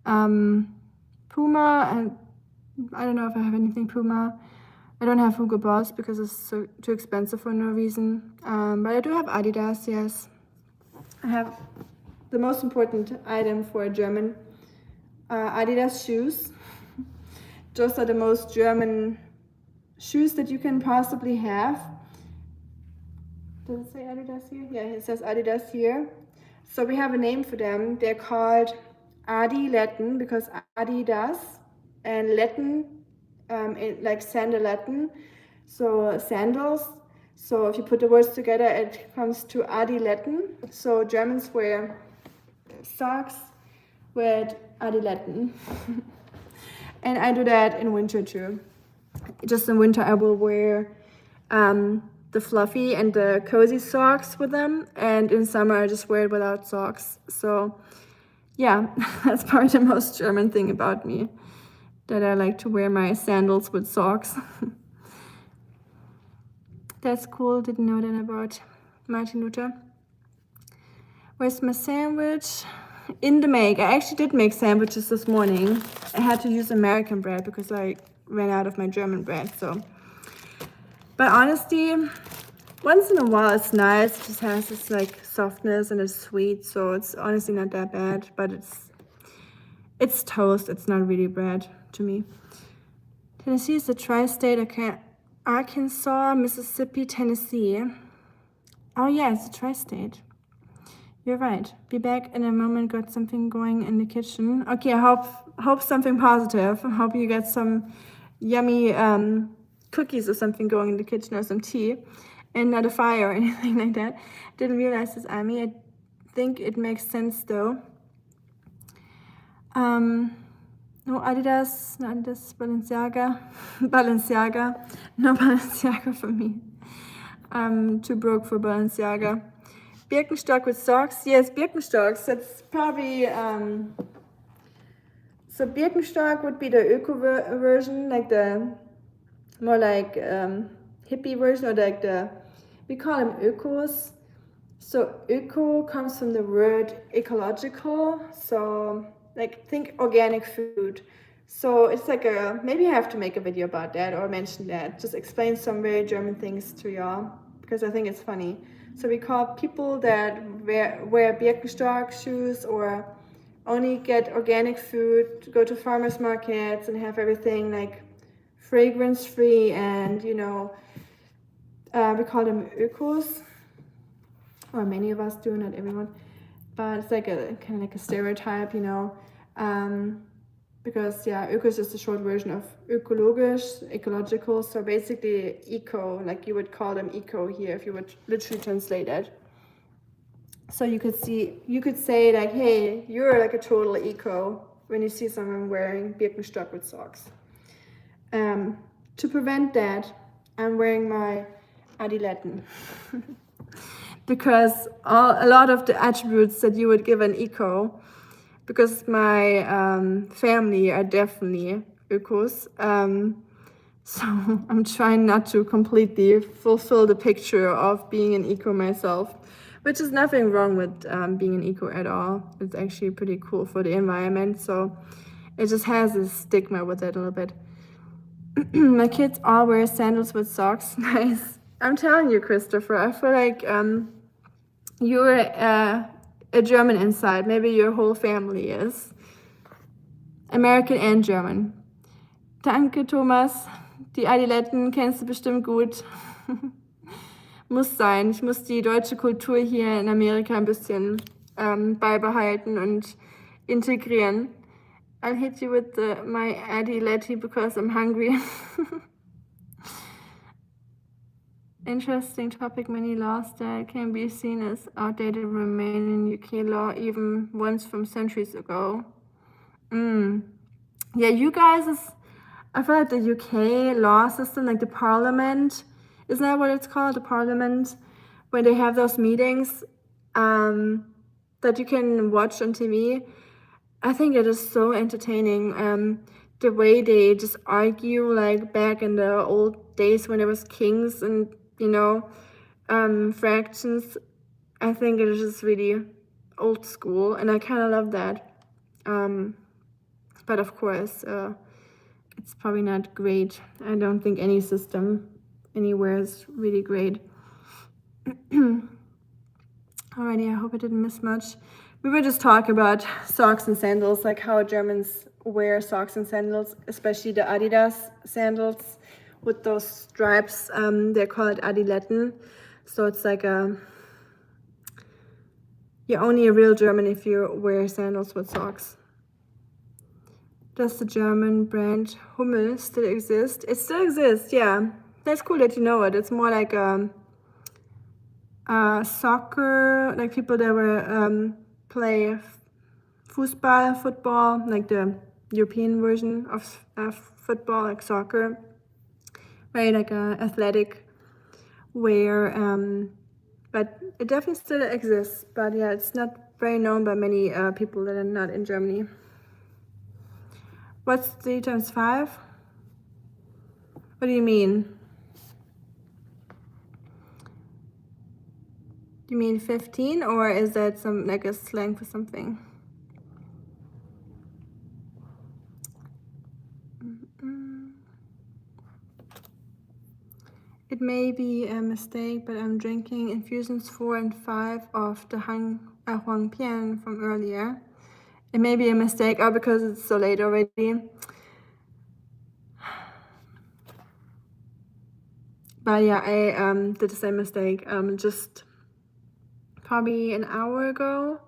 Puma, and I don't know if I have anything Puma. I don't have Hugo Boss because it's too expensive for no reason. But I do have Adidas, yes. I have the most important item for a German, Adidas shoes. Those are the most German shoes that you can possibly have. Does it say Adidas here? Yeah, it says Adidas here. So we have a name for them. They're called Adiletten, because Adidas and Letten, like sandaletten, so sandals. So if you put the words together, it comes to Adiletten. So Germans wear socks with Adiletten. And I do that in winter too. Just in winter, I will wear the fluffy and the cozy socks with them, and in summer I just wear it without socks. So yeah, that's probably the most German thing about me, that I like to wear my sandals with socks. That's cool, didn't know that about Martin Luther. Where's my sandwich? In the make. I actually did make sandwiches this morning. I had to use American bread because I ran out of my German bread. So, but honestly, once in a while it's nice. It just has this like softness and it's sweet. So it's honestly not that bad. But it's toast. It's not really bread to me. Tennessee is the tri-state. Arkansas, Mississippi, Tennessee. Oh yeah, it's a tri-state. You're right. Be back in a moment. Got something going in the kitchen. Okay, I hope something positive. I hope you get some yummy cookies or something going in the kitchen or some tea, and not a fire or anything like that. Didn't realize this, Amy. I think it makes sense though. No Adidas, Balenciaga, no Balenciaga for me. I'm too broke for Balenciaga. Birkenstock with socks. Yes, Birkenstocks. That's probably so Birkenstock would be the eco version, like the more like hippie version, or like we call them ecos. So eco comes from the word ecological. So like think organic food. So it's like maybe I have to make a video about that or mention that. Just explain some very German things to y'all because I think it's funny. So we call people that wear Birkenstock shoes or only get organic food, go to farmers markets and have everything like fragrance free, and we call them ecos, or many of us do, not everyone, but it's like a kind of like a stereotype, because eco is just a short version of ökologisch, ecological. So basically eco, like you would call them eco here if you would literally translate it. So you could say like, hey, you're like a total eco when you see someone wearing Birkenstock with socks. To prevent that, I'm wearing my Adiletten because a lot of the attributes that you would give an eco, because my family are definitely ecos. So I'm trying not to completely fulfill the picture of being an eco myself, which is nothing wrong with being an eco at all. It's actually pretty cool for the environment. So it just has this stigma with it a little bit. My kids all wear sandals with socks. Nice. I'm telling you, Christopher, I feel like you're a German inside. Maybe your whole family is. American and German. Danke, Thomas. Die Adiletten kennst du bestimmt gut. Muss sein. Ich muss die deutsche Kultur hier in Amerika ein bisschen beibehalten und integrieren. I'll hit you with my Adiletti because I'm hungry. Interesting topic. Many laws that can be seen as outdated remain in UK law, even ones from centuries ago. Yeah, you guys I feel like the UK law system, like the parliament, isn't that what it's called? The parliament, when they have those meetings that you can watch on TV. I think it is so entertaining. The way they just argue, like back in the old days when there was kings and fractions. I think it is just really old school, and I kind of love that. But of course, it's probably not great. I don't think any system anywhere is really great. Alrighty, I hope I didn't miss much. We were just talking about socks and sandals, like how Germans wear socks and sandals, especially the Adidas sandals with those stripes. They're called Adiletten. So it's like you're only a real German if you wear sandals with socks. Does the German brand Hummel still exist? It still exists, yeah. That's cool that you know it. It's more like soccer, like people that were play football, like the European version of football, like soccer, right? Like athletic wear. But it definitely still exists. But yeah, it's not very known by many people that are not in Germany. What's 3 times 5? What do you mean? You mean 15, or is that some like a slang for something? It may be a mistake, but I'm drinking infusions 4 and 5 of the Huang Pian from earlier. It may be a mistake, or because it's so late already. But yeah, I did the same mistake just probably an hour ago.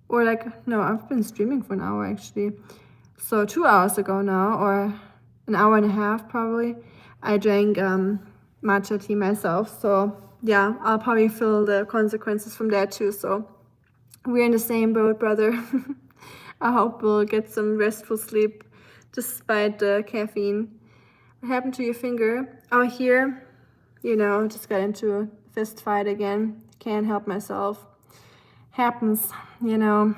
Or like, no, I've been streaming for an hour actually. So 2 hours ago now, or an hour and a half probably, I drank matcha tea myself. So yeah, I'll probably feel the consequences from that too. So we're in the same boat, brother. I hope we'll get some restful sleep despite the caffeine. What happened to your finger? Oh, here, you know, just got into a fist fight again. Can't help myself. Happens, you know.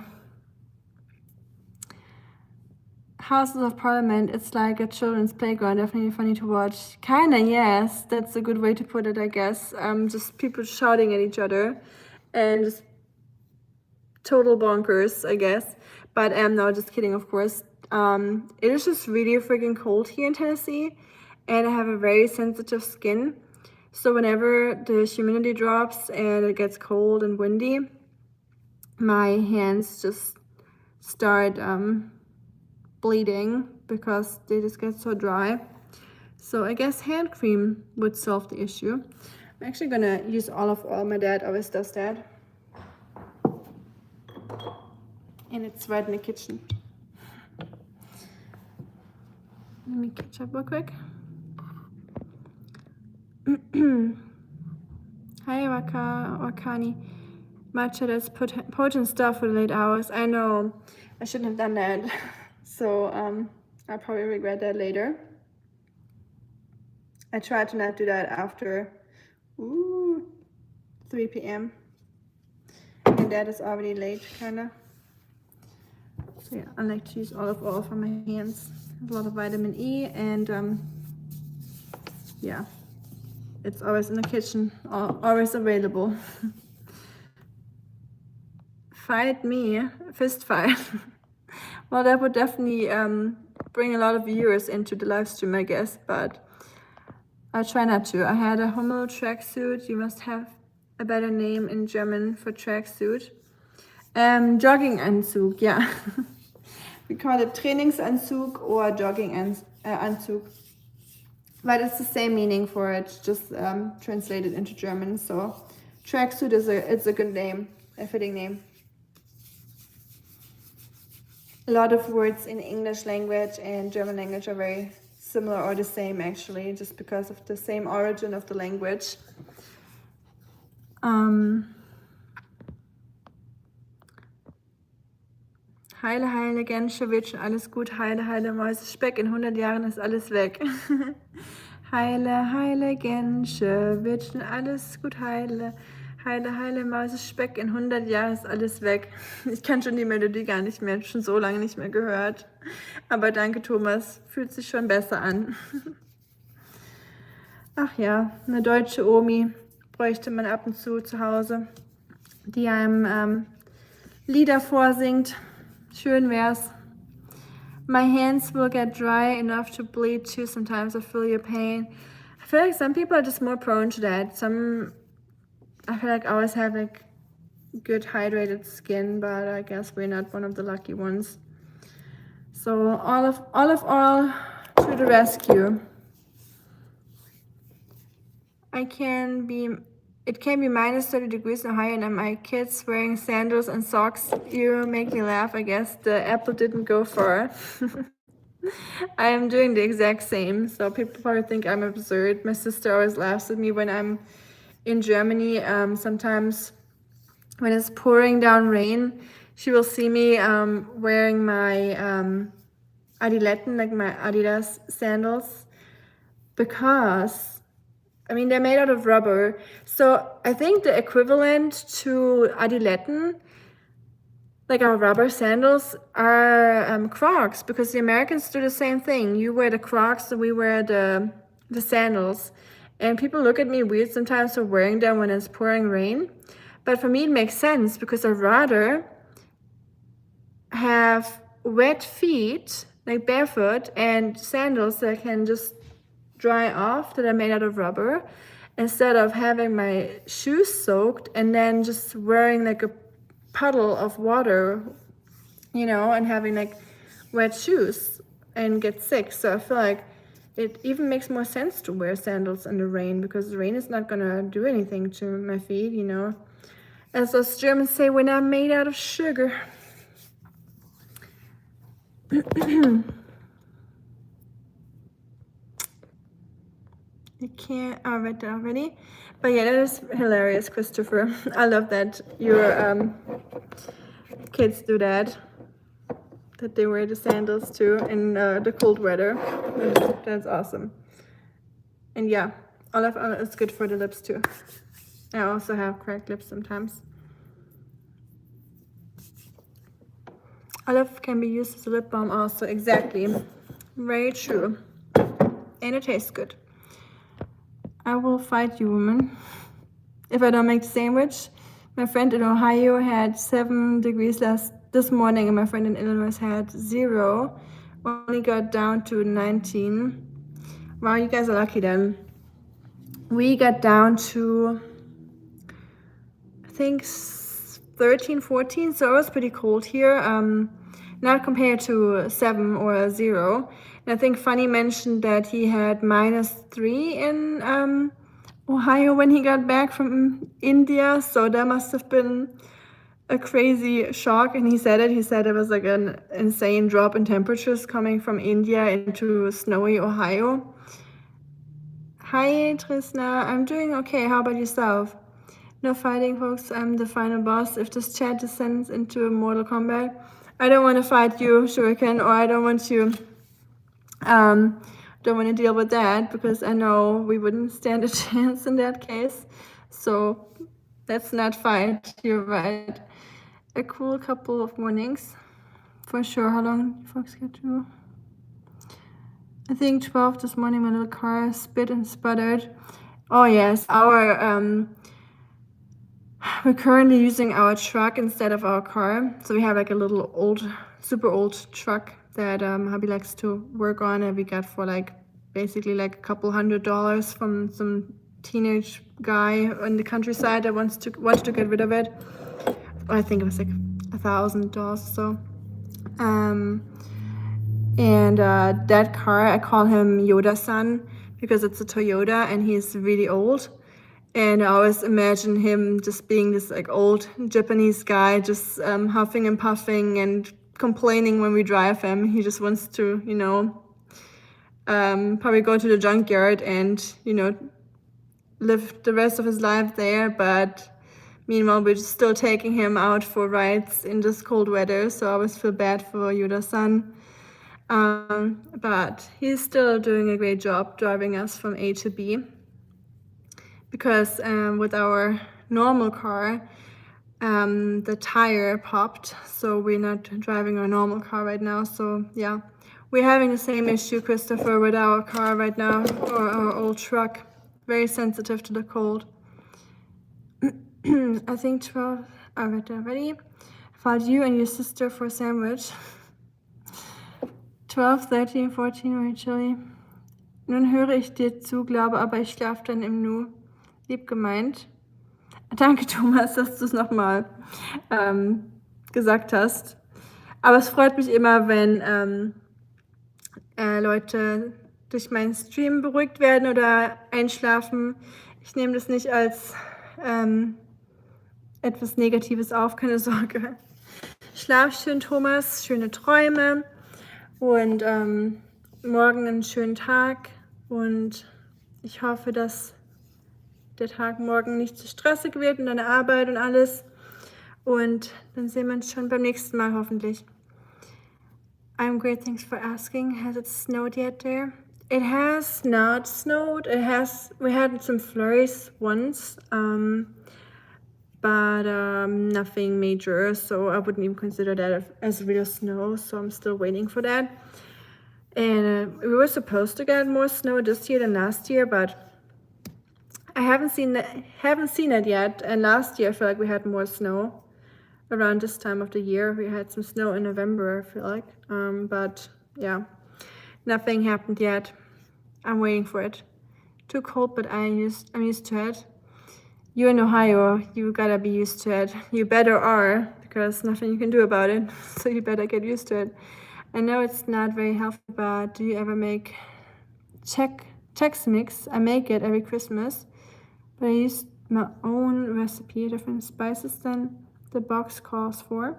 Houses of Parliament, it's like a children's playground, definitely funny to watch. Kinda, yes, that's a good way to put it, I guess. Just people shouting at each other and just total bonkers, I guess. But no, just kidding, of course. It is just really freaking cold here in Tennessee, and I have a very sensitive skin. So whenever the humidity drops and it gets cold and windy, my hands just start bleeding because they just get so dry. So I guess hand cream would solve the issue. I'm actually gonna use olive oil. My dad always does that. And it's right in the kitchen. Let me catch up real quick. Hi, Wakani. Matcha, that's potent stuff for the late hours. I know, I shouldn't have done that. So I'll probably regret that later. I try to not do that after 3 p.m. And that is already late, kinda. So yeah, I like to use olive oil for my hands. A lot of vitamin E, and yeah, it's always in the kitchen, always available. Fight me, fist fight. Well, that would definitely bring a lot of viewers into the live stream, I guess, but I'll try not to. I had a Hummel tracksuit. You must have a better name in German for tracksuit. Jogginganzug, yeah. We call it Trainingsanzug or Jogginganzug. But it's the same meaning for it, just translated into German. So tracksuit it's a good name, a fitting name. A lot of words in English language and German language are very similar or the same actually, just because of the same origin of the language. Heile, heile, Gänsche, wird schon alles gut. Heile, heile, Mäuse, Speck, in 100 Jahren ist alles weg. Heile, heile, Gänsche, wird schon alles gut. Heile, heile, heile, Mäuse, Speck, in 100 Jahren ist alles weg. Ich kann schon die Melodie gar nicht mehr, schon so lange nicht mehr gehört. Aber danke, Thomas, fühlt sich schon besser an. Ach ja, eine deutsche Omi bräuchte man ab und zu Hause, die einem Lieder vorsingt. Schön wär's. My hands will get dry enough to bleed too. Sometimes I feel your pain. I feel like some people are just more prone to that. I feel like I always have like good hydrated skin, but I guess we're not one of the lucky ones. So olive oil to the rescue. It can be minus 30 degrees in Ohio, and my kids wearing sandals and socks. You make me laugh. I guess the apple didn't go far. I am doing the exact same, so people probably think I'm absurd. My sister always laughs at me when I'm in Germany. Sometimes when it's pouring down rain, she will see me wearing my Adiletten, like my Adidas sandals, because I mean, they're made out of rubber. So I think the equivalent to Adiletten, like our rubber sandals, are Crocs, because the Americans do the same thing. You wear the Crocs and we wear the sandals. And people look at me weird sometimes for wearing them when it's pouring rain. But for me, it makes sense because I'd rather have wet feet, like barefoot, and sandals that can just dry off, that are made out of rubber, instead of having my shoes soaked and then just wearing like a puddle of water, you know, and having like wet shoes and get sick. So I feel like it even makes more sense to wear sandals in the rain, because the rain is not gonna do anything to my feet, you know. As us Germans say, we're not made out of sugar. You can't, I read that already. But yeah, that is hilarious, Christopher. I love that your kids do that. That they wear the sandals too in the cold weather. That's awesome. And yeah, olive oil is good for the lips too. I also have cracked lips sometimes. Olive can be used as a lip balm also, exactly. Very true. And it tastes good. I will fight you, woman, if I don't make the sandwich. My friend in Ohio had 7 degrees this morning, and my friend in Illinois had 0. Only got down to 19. Wow, you guys are lucky then. We got down to, I think, 13, 14, so it was pretty cold here. Not compared to 7 or 0. And I think Funny mentioned that he had -3 in Ohio when he got back from India, so that must have been a crazy shock. And he said it was like an insane drop in temperatures coming from India into snowy Ohio. Hi Trisna, I'm doing okay. How about yourself? No fighting, folks. I'm the final boss. If this chat descends into Mortal Kombat, I don't want to fight you, Shuriken, or I don't want to deal with that, because I know we wouldn't stand a chance in that case. So let's not fight. You're right. A cool couple of mornings, for sure. How long you folks get to? I think 12 this morning. My little car spit and sputtered. Oh yes, we're currently using our truck instead of our car. So we have like a little super old truck that hubby likes to work on, and we got for like basically like a couple $100 from some teenage guy in the countryside that wanted to get rid of it. I think it was like $1,000 or so. And that car, I call him Yoda-san, because it's a Toyota and he's really old. And I always imagine him just being this like old Japanese guy, just huffing and puffing and complaining when we drive him. He just wants to, you know, probably go to the junkyard and, you know, live the rest of his life there. But meanwhile, we're just still taking him out for rides in this cold weather. So I always feel bad for Yoda-san. But he's still doing a great job driving us from A to B. Because with our normal car, the tire popped, so we're not driving our normal car right now. So yeah, we're having the same issue, Christopher, with our car right now, or our old truck. Very sensitive to the cold. I think 12, I read that already. Found you and your sister for a sandwich. 12, 13, 14 were chilly. Nun höre ich dir zu, glaube aber ich schlafe dann im Nu. Lieb gemeint. Danke, Thomas, dass du es nochmal gesagt hast. Aber es freut mich immer, wenn Leute durch meinen Stream beruhigt werden oder einschlafen. Ich nehme das nicht als etwas Negatives auf, keine Sorge. Schlaf schön, Thomas, schöne Träume und morgen einen schönen Tag. Und ich hoffe, dass der Tag morgen nicht zu stressig wird und deine Arbeit und alles. Und dann sehen wir uns schon beim nächsten Mal hoffentlich. I'm great, thanks for asking. Has it snowed yet there? It has not snowed. We had some flurries once, but nothing major. So I wouldn't even consider that as real snow. So I'm still waiting for that. And we were supposed to get more snow this year than last year, but I haven't seen it yet. And last year I feel like we had more snow around this time of the year. We had some snow in November, I feel like. But yeah, nothing happened yet. I'm waiting for it. Too cold, but I'm used to it. You're in Ohio, you gotta be used to it. You better are, because nothing you can do about it. So you better get used to it. I know it's not very healthy, but do you ever make Chex Mix? I make it every Christmas, but I use my own recipe, different spices than the box calls for.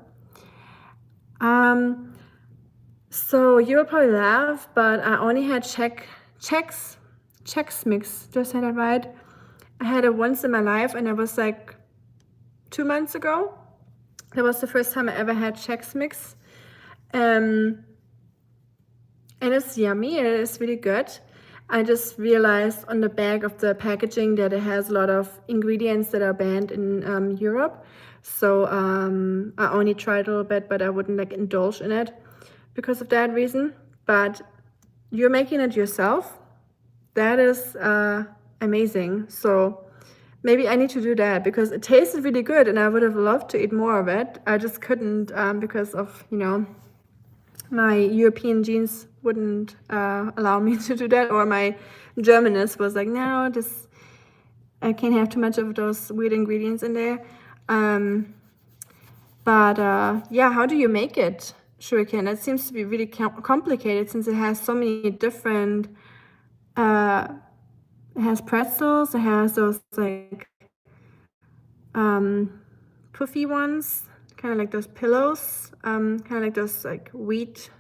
So you'll probably laugh, but I only had Chex Mix. Did I say that right? I had it once in my life, and it was like 2 months ago. That was the first time I ever had Chex Mix. And it's yummy. It is really good. I just realized on the back of the packaging that it has a lot of ingredients that are banned in Europe. So I only tried a little bit, but I wouldn't like indulge in it because of that reason. But you're making it yourself. That is amazing. So maybe I need to do that because it tasted really good and I would have loved to eat more of it. I just couldn't because of, my European genes wouldn't allow me to do that, or my Germanness was like, no, I can't have too much of those weird ingredients in there. But yeah, how do you make it, shuriken? That seems to be really complicated since it has so many different. It has pretzels. It has those like puffy ones, kind of like those pillows, kind of like those like wheat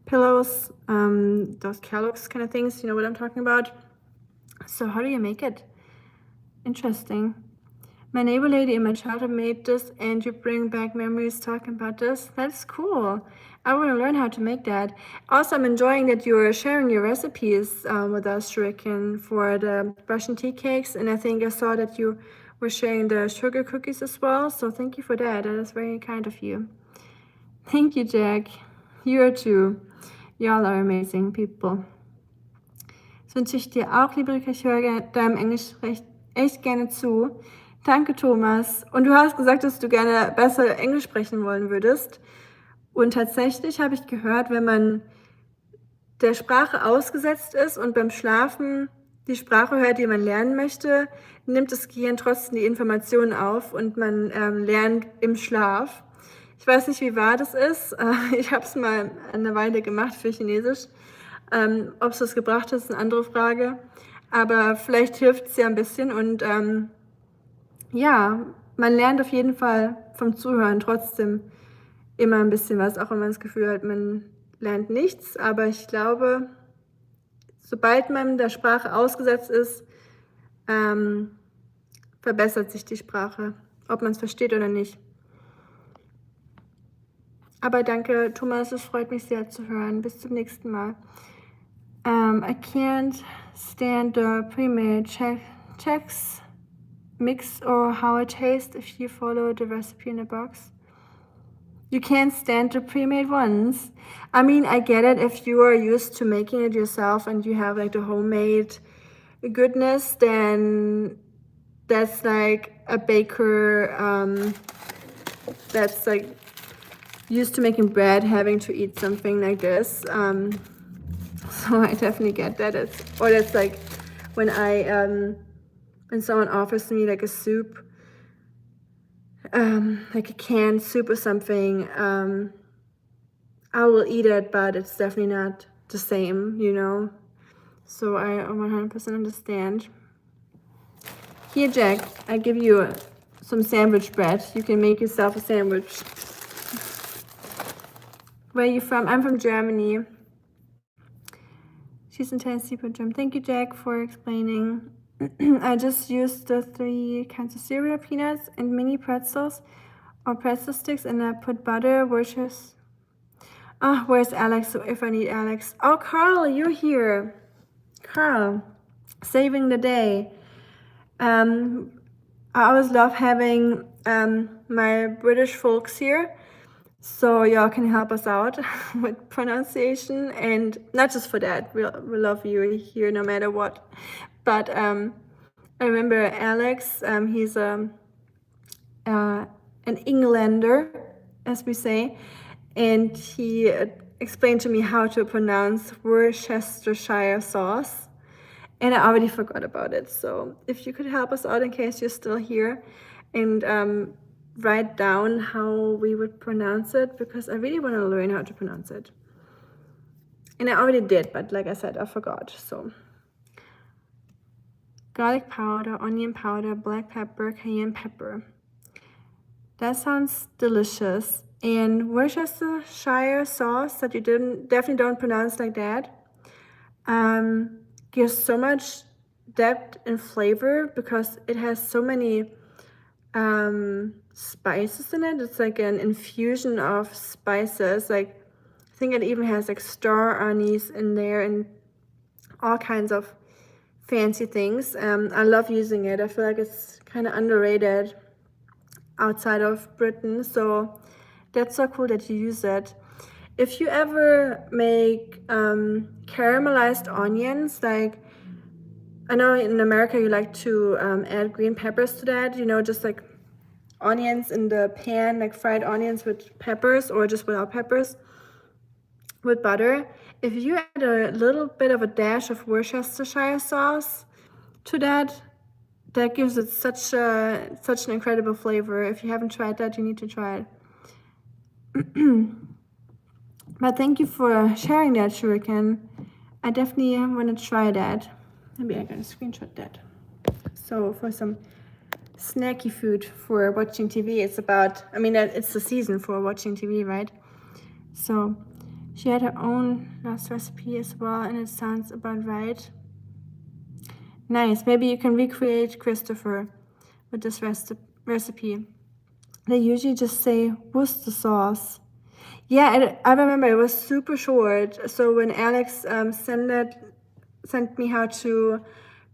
pillows, those Kellogg's kind of things. You know what I'm talking about? So how do you make it? Interesting. My neighbor lady in my childhood made this, and you bring back memories talking about this. That's cool. I want to learn how to make that. Also, I'm enjoying that you're sharing your recipes with us, Shuriken, for the Russian tea cakes. And I think I saw that you were sharing the sugar cookies as well. So thank you for that. That is very kind of you. Thank you, Jack. You are too. Y'all are amazing people. Das wünsche ich dir auch, liebe Rika. Ich höre deinem Englisch echt gerne zu. Danke, Thomas. Und du hast gesagt, dass du gerne besser Englisch sprechen wollen würdest. Und tatsächlich habe ich gehört, wenn man der Sprache ausgesetzt ist und beim Schlafen die Sprache hört, die man lernen möchte, nimmt das Gehirn trotzdem die Informationen auf und man lernt im Schlaf. Ich weiß nicht, wie wahr das ist. Ich habe es mal eine Weile gemacht für Chinesisch. Ob es das gebracht hat, ist eine andere Frage. Aber vielleicht hilft es ja ein bisschen und ja, man lernt auf jeden Fall vom Zuhören trotzdem immer ein bisschen was, auch wenn man das Gefühl hat, man lernt nichts. Aber ich glaube, sobald man der Sprache ausgesetzt ist, verbessert sich die Sprache, ob man es versteht oder nicht. Aber danke, Thomas, es freut mich sehr zu hören. Bis zum nächsten Mal. I can't stand the pre-made Chex Mix or how it tastes if you follow the recipe in the box. You can't stand the pre-made ones. I mean, I get it if you are used to making it yourself and you have like the homemade goodness, then that's like a baker that's like used to making bread, having to eat something like this. So I definitely get that. That's like when when someone offers me like a soup, like a canned soup or something, I will eat it, but it's definitely not the same, So I 100% understand. Here, Jack, I give you some sandwich bread. You can make yourself a sandwich. Where are you from? I'm from Germany. She's in Tennessee, but German. Thank you, Jack, for explaining. I just used the 3 kinds of cereal, peanuts, and mini pretzels or pretzel sticks, and I put butter. Where's Alex? So if I need Alex. Oh, Carl, you're here. Carl, saving the day. I always love having my British folks here. So y'all can help us out with pronunciation, and not just for that. We love you here no matter what. But I remember Alex, he's an Englander, as we say, and he explained to me how to pronounce Worcestershire sauce, and I already forgot about it. So if you could help us out in case you're still here, and write down how we would pronounce it, because I really want to learn how to pronounce it. And I already did, but like I said, I forgot. So garlic powder, onion powder, black pepper, cayenne pepper. That sounds delicious. And Worcestershire sauce that you definitely don't pronounce like that gives so much depth and flavor because it has so many spices in it. It's like an infusion of spices. Like I think it even has like star anise in there and all kinds of fancy things. I love using it. I feel like it's kind of underrated outside of Britain, so that's so cool that you use it. If you ever make caramelized onions, like I know in America you like to add green peppers to that, you know, just like onions in the pan, like fried onions with peppers or just without peppers with butter. If you add a little bit of a dash of Worcestershire sauce to that, that gives it such an incredible flavor. If you haven't tried that, you need to try it. But thank you for sharing that, Shuriken. I definitely want to try that. Maybe I can screenshot that. So for some snacky food for watching TV, it's the season for watching TV, right? So she had her own last recipe as well, and it sounds about right. Nice. Maybe you can recreate Christopher with this recipe. They usually just say Worcester sauce. Yeah, I remember it was super short. So when Alex sent me how to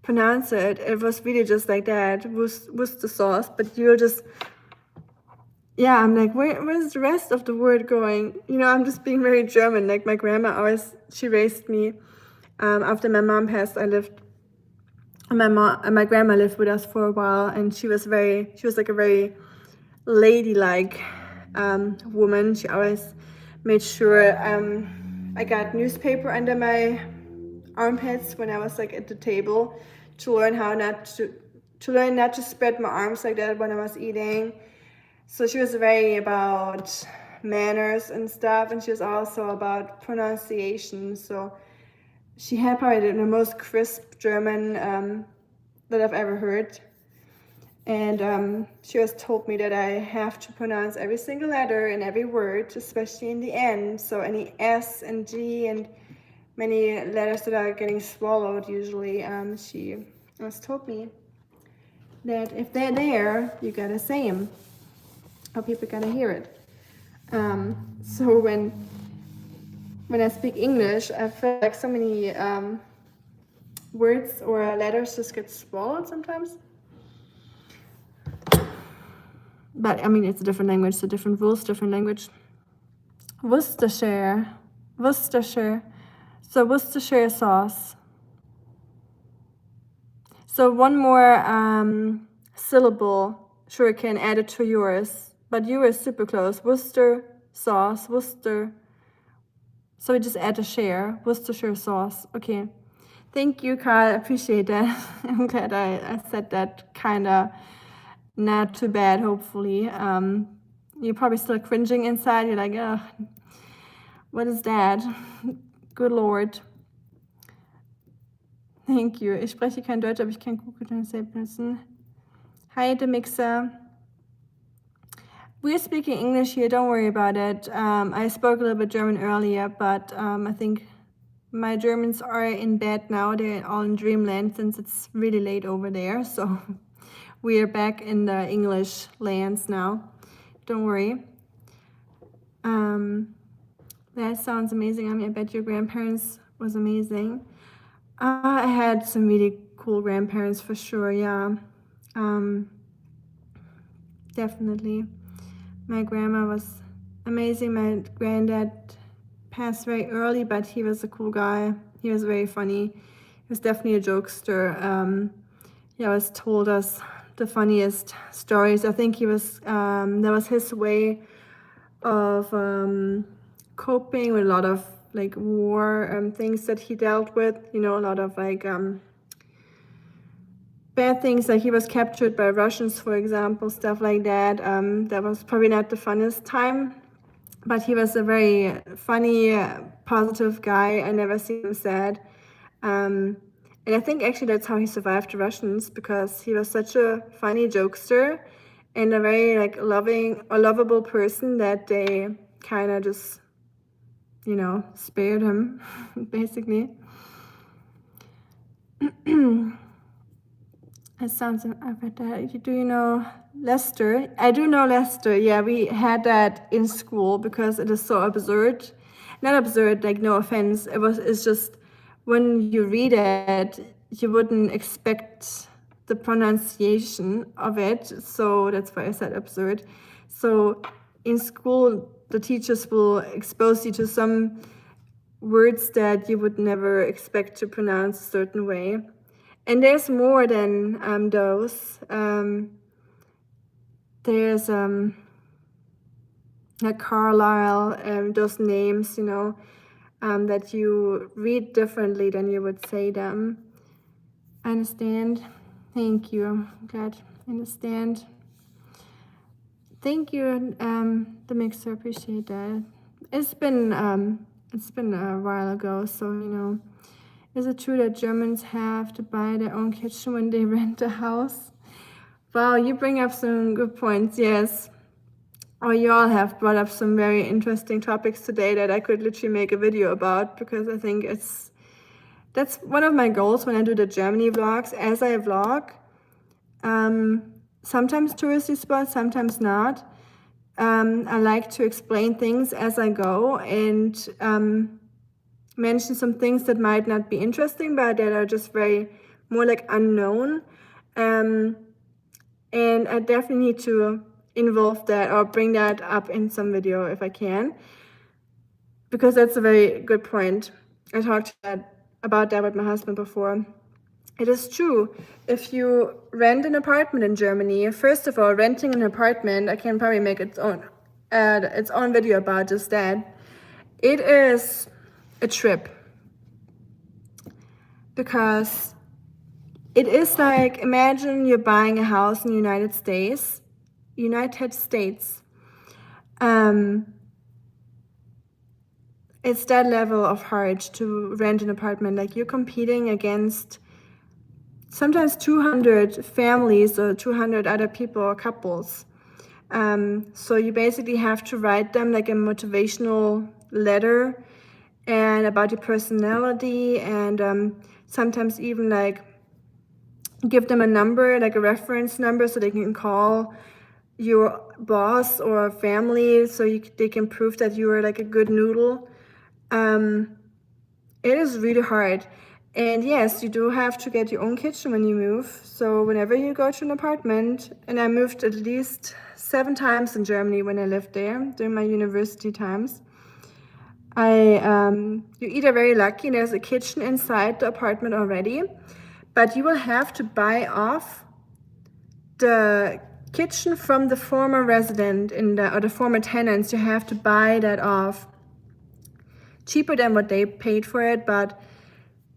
pronounce it, it was really just like that, Worcester sauce. But you're just, yeah, I'm like, where's the rest of the word going? You know, I'm just being very German. Like my grandma she raised me. After my mom passed, my grandma lived with us for a while, and she was like a very ladylike woman. She always made sure I got newspaper under my armpits when I was like at the table to learn not to spread my arms like that when I was eating. So she was very about manners and stuff, and she was also about pronunciation. So she had probably the most crisp German that I've ever heard. And she has told me that I have to pronounce every single letter in every word, especially in the end. So any S and G and many letters that are getting swallowed usually, she has told me that if they're there, you gotta say them, or people gotta hear it. So when I speak English, I feel like so many words or letters just get swallowed sometimes. But I mean, it's a different language, so different rules, different language. Worcestershire. So Worcestershire sauce. So one more syllable, Shuriken, added to yours, but you were super close. Worcester sauce, Worcester. So we just add a share, Worcestershire sauce. Okay. Thank you, Carl. I appreciate that. I'm glad I said that kind of not too bad, hopefully. You're probably still cringing inside. You're like, ugh, what is that? Good Lord. Thank you. Ich spreche kein Deutsch, aber ich kann Google Translate benutzen. Hi, the mixer. We're speaking English here, don't worry about it. I spoke a little bit German earlier, but I think my Germans are in bed now. They're all in dreamland since it's really late over there. So we are back in the English lands now. Don't worry. That sounds amazing. I mean, I bet your grandparents was amazing. I had some really cool grandparents for sure, yeah. Definitely. My grandma was amazing. My granddad passed very early, but he was a cool guy. He was very funny. He was definitely a jokester. he always told us the funniest stories. I think he was that was his way of coping with a lot of like war things that he dealt with. You know, a lot of like bad things, like he was captured by Russians, for example, stuff like that. That was probably not the funnest time, but he was a very funny, positive guy. I never seen him sad. And I think actually that's how he survived the Russians, because he was such a funny jokester and a very like loving or lovable person that they kind of just, you know, spared him, basically. It sounds about that. Do you know Lester? I do know Lester. Yeah, we had that in school because it is so absurd. Not absurd, like no offense. It's just when you read it, you wouldn't expect the pronunciation of it. So that's why I said absurd. So in school, the teachers will expose you to some words that you would never expect to pronounce a certain way. And there's more than those. There's like Carlisle, those names, you know, that you read differently than you would say them. I understand. Thank you. I'm glad I understand. Thank you, the mixer. Appreciate that. It's been a while ago, so you know. Is it true that Germans have to buy their own kitchen when they rent a house? Wow, you bring up some good points, yes. Or you all have brought up some very interesting topics today that I could literally make a video about, because I think that's one of my goals when I do the Germany vlogs. As I vlog, sometimes touristy spots, sometimes not. I like to explain things as I go and mention some things that might not be interesting, but that are just very more like unknown. And I definitely need to involve that or bring that up in some video if I can, because that's a very good point. I talked about that with my husband before. It is true. If you rent an apartment in Germany, first of all, renting an apartment, I can probably make its own video about just that. It is a trip, because it is like, imagine you're buying a house in the United States. It's that level of hard to rent an apartment. Like, you're competing against sometimes 200 families or 200 other people or couples. So you basically have to write them like a motivational letter and about your personality, and sometimes even like give them a number, like a reference number, so they can call your boss or family, so they can prove that you are like a good noodle. It is really hard. And yes, you do have to get your own kitchen when you move. So whenever you go to an apartment, and I moved at least 7 times in Germany when I lived there during my university times, you're either very lucky and there's a kitchen inside the apartment already, but you will have to buy off the kitchen from the former resident or the former tenants. You have to buy that off. Cheaper than what they paid for it, but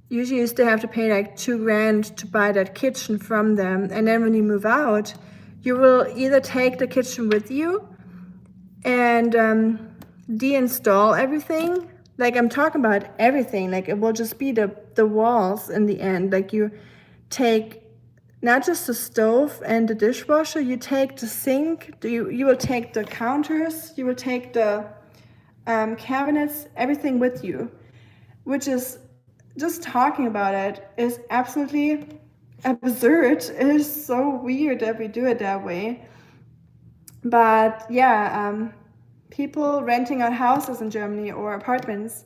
usually you still have to pay like $2,000 to buy that kitchen from them. And then when you move out, you will either take the kitchen with you and deinstall everything. Like, I'm talking about everything. Like, it will just be the walls in the end. Like, you take not just the stove and the dishwasher, you take the sink, you will take the counters, you will take the cabinets, everything with you, which is, just talking about it is absolutely absurd. It is so weird that we do it that way. But yeah, people renting out houses in Germany or apartments,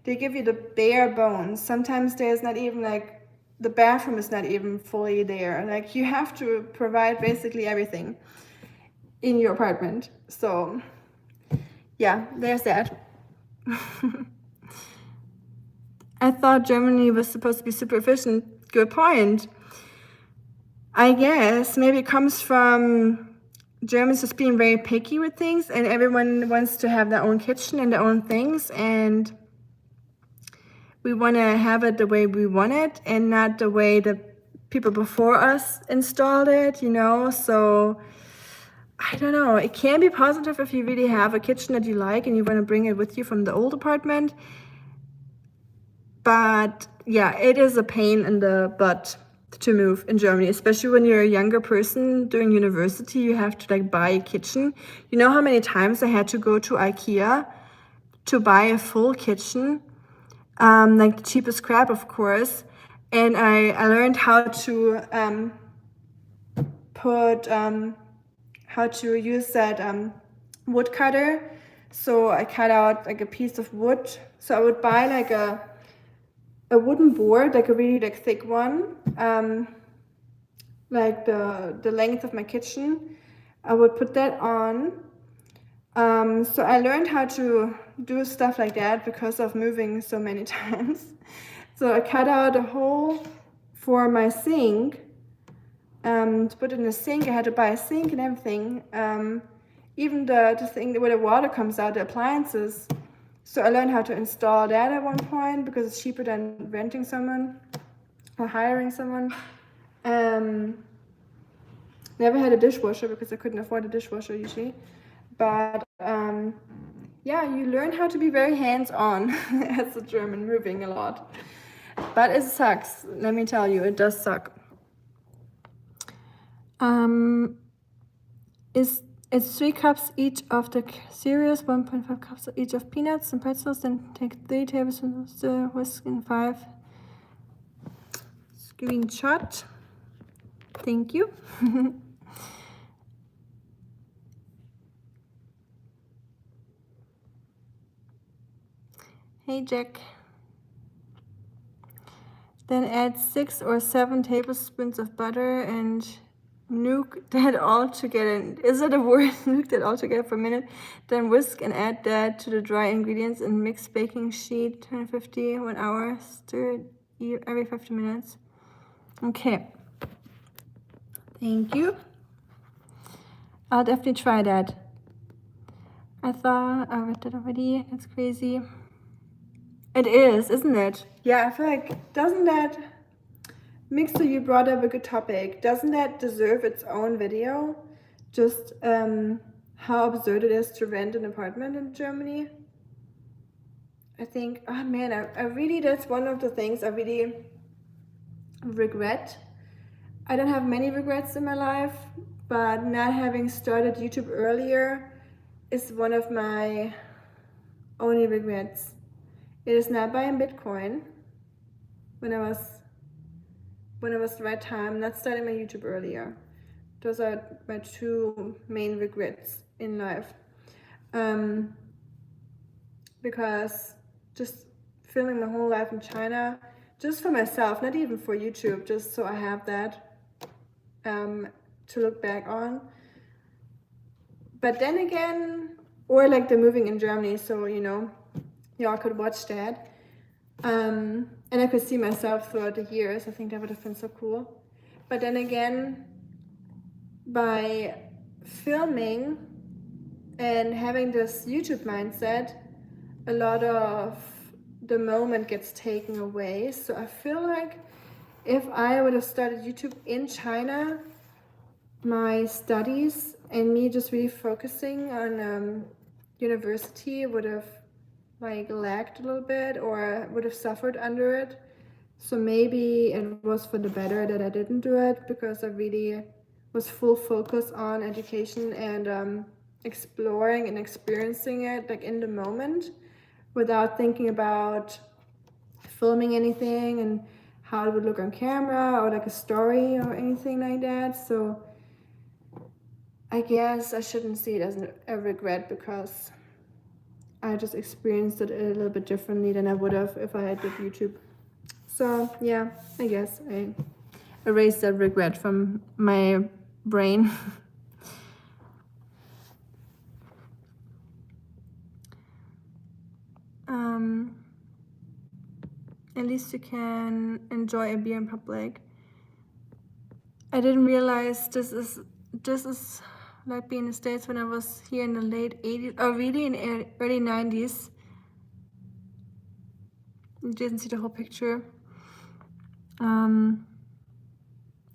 they give you the bare bones. Sometimes there's not even like, the bathroom is not even fully there. Like, you have to provide basically everything in your apartment. So yeah, there's that. I thought Germany was supposed to be super efficient. Good point. I guess maybe it comes from Germans just being very picky with things, and everyone wants to have their own kitchen and their own things, and we want to have it the way we want it and not the way the people before us installed it, you know? So I don't know. It can be positive if you really have a kitchen that you like and you want to bring it with you from the old apartment. But yeah, it is a pain in the butt to move in Germany, especially when you're a younger person doing university. You have to like buy a kitchen. You know how many times I had to go to IKEA to buy a full kitchen, like the cheapest crap, of course. And I learned how to how to use that wood cutter. So I cut out like a piece of wood. So I would buy like a wooden board, like a really like thick one, like the length of my kitchen. I would put that on. So I learned how to do stuff like that because of moving so many times. So I cut out a hole for my sink. To put in the sink, I had to buy a sink and everything. Even the thing where the water comes out, the appliances. So I learned how to install that at one point because it's cheaper than renting someone or hiring someone. Never had a dishwasher because I couldn't afford a dishwasher usually. But yeah, you learn how to be very hands-on as a German, moving a lot. But it sucks. Let me tell you, it does suck. It's 3 cups each of the cereals, 1.5 cups each of peanuts and pretzels, then take 3 tablespoons of the whisk and 5 screenshot. Thank you. Hey Jack. Then add 6 or 7 tablespoons of butter and nuke that all together. Is it a word? Nuke that all together for a minute. Then whisk and add that to the dry ingredients and mix baking sheet 250 1 hour. Stir every 50 minutes. Okay. Thank you. I'll definitely try that. I thought I read that already. It's crazy. It is, isn't it? Yeah, I feel like, doesn't that, Mixer, you brought up a good topic. Doesn't that deserve its own video? Just how absurd it is to rent an apartment in Germany. I think, oh man, I really, that's one of the things I really regret. I don't have many regrets in my life, but not having started YouTube earlier is one of my only regrets. It is not buying Bitcoin when I was the right time, not starting my YouTube earlier. Those are my 2 main regrets in life. Because just filming my whole life in China, just for myself, not even for YouTube, just so I have that to look back on. But then again, or like the moving in Germany, so you know, y'all could watch that. And I could see myself throughout the years. I think that would have been so cool. But then again, by filming and having this YouTube mindset, a lot of the moment gets taken away. So I feel like if I would have started YouTube in China, my studies and me just really focusing on university would have like lagged a little bit or would have suffered under it. So maybe it was for the better that I didn't do it because I really was full focus on education and exploring and experiencing it like in the moment without thinking about filming anything and how it would look on camera or like a story or anything like that. So I guess I shouldn't see it as a regret because I just experienced it a little bit differently than I would have if I had did YouTube. So yeah, I guess I erased that regret from my brain. At least you can enjoy a beer in public. I didn't realize this is like being in the States when I was here in the late 80s, or really in early 90s. You didn't see the whole picture. And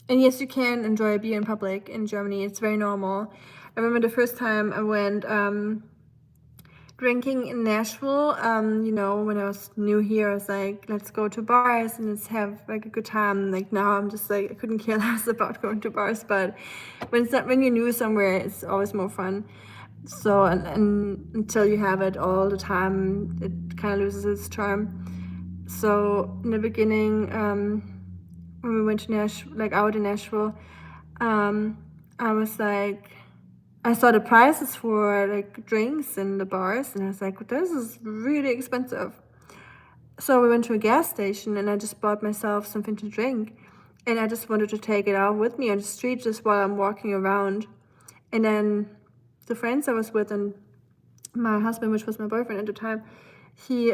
yes, you can enjoy beer in public in Germany. It's very normal. I remember the first time I went drinking in Nashville. When I was new here, I was like, let's go to bars and let's have like a good time. Like now I'm just like, I couldn't care less about going to bars, but when you're new somewhere, it's always more fun. So, and until you have it all the time, it kind of loses its charm. So in the beginning, when we went to out in Nashville, I was like, I saw the prices for like drinks in the bars, and I was like, this is really expensive. So we went to a gas station, and I just bought myself something to drink, and I just wanted to take it out with me on the street just while I'm walking around. And then the friends I was with and my husband, which was my boyfriend at the time, he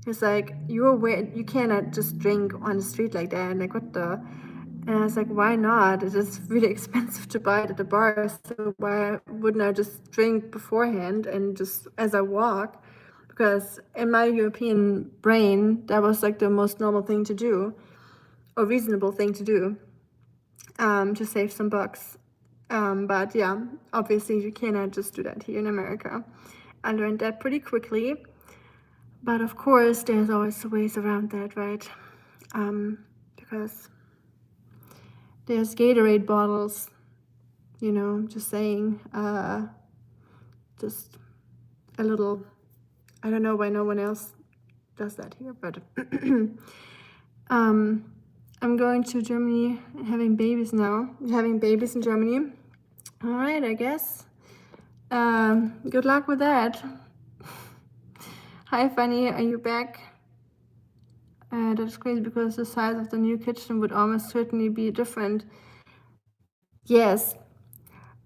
was like, you cannot just drink on the street like that. And like, what the? And I was like, why not? It is really expensive to buy it at the bar, so why wouldn't I just drink beforehand and just as I walk? Because in my European brain, that was like the most normal thing to do, or reasonable thing to do, to save some bucks. But yeah, obviously you cannot just do that here in America. I learned that pretty quickly. But of course, there's always ways around that, right? Because there's Gatorade bottles, just saying, just a little, I don't know why no one else does that here, but I'm going to Germany and having babies now, having babies in Germany. All right, I guess. Good luck with that. Hi, Fanny, are you back? That's crazy because the size of the new kitchen would almost certainly be different. Yes.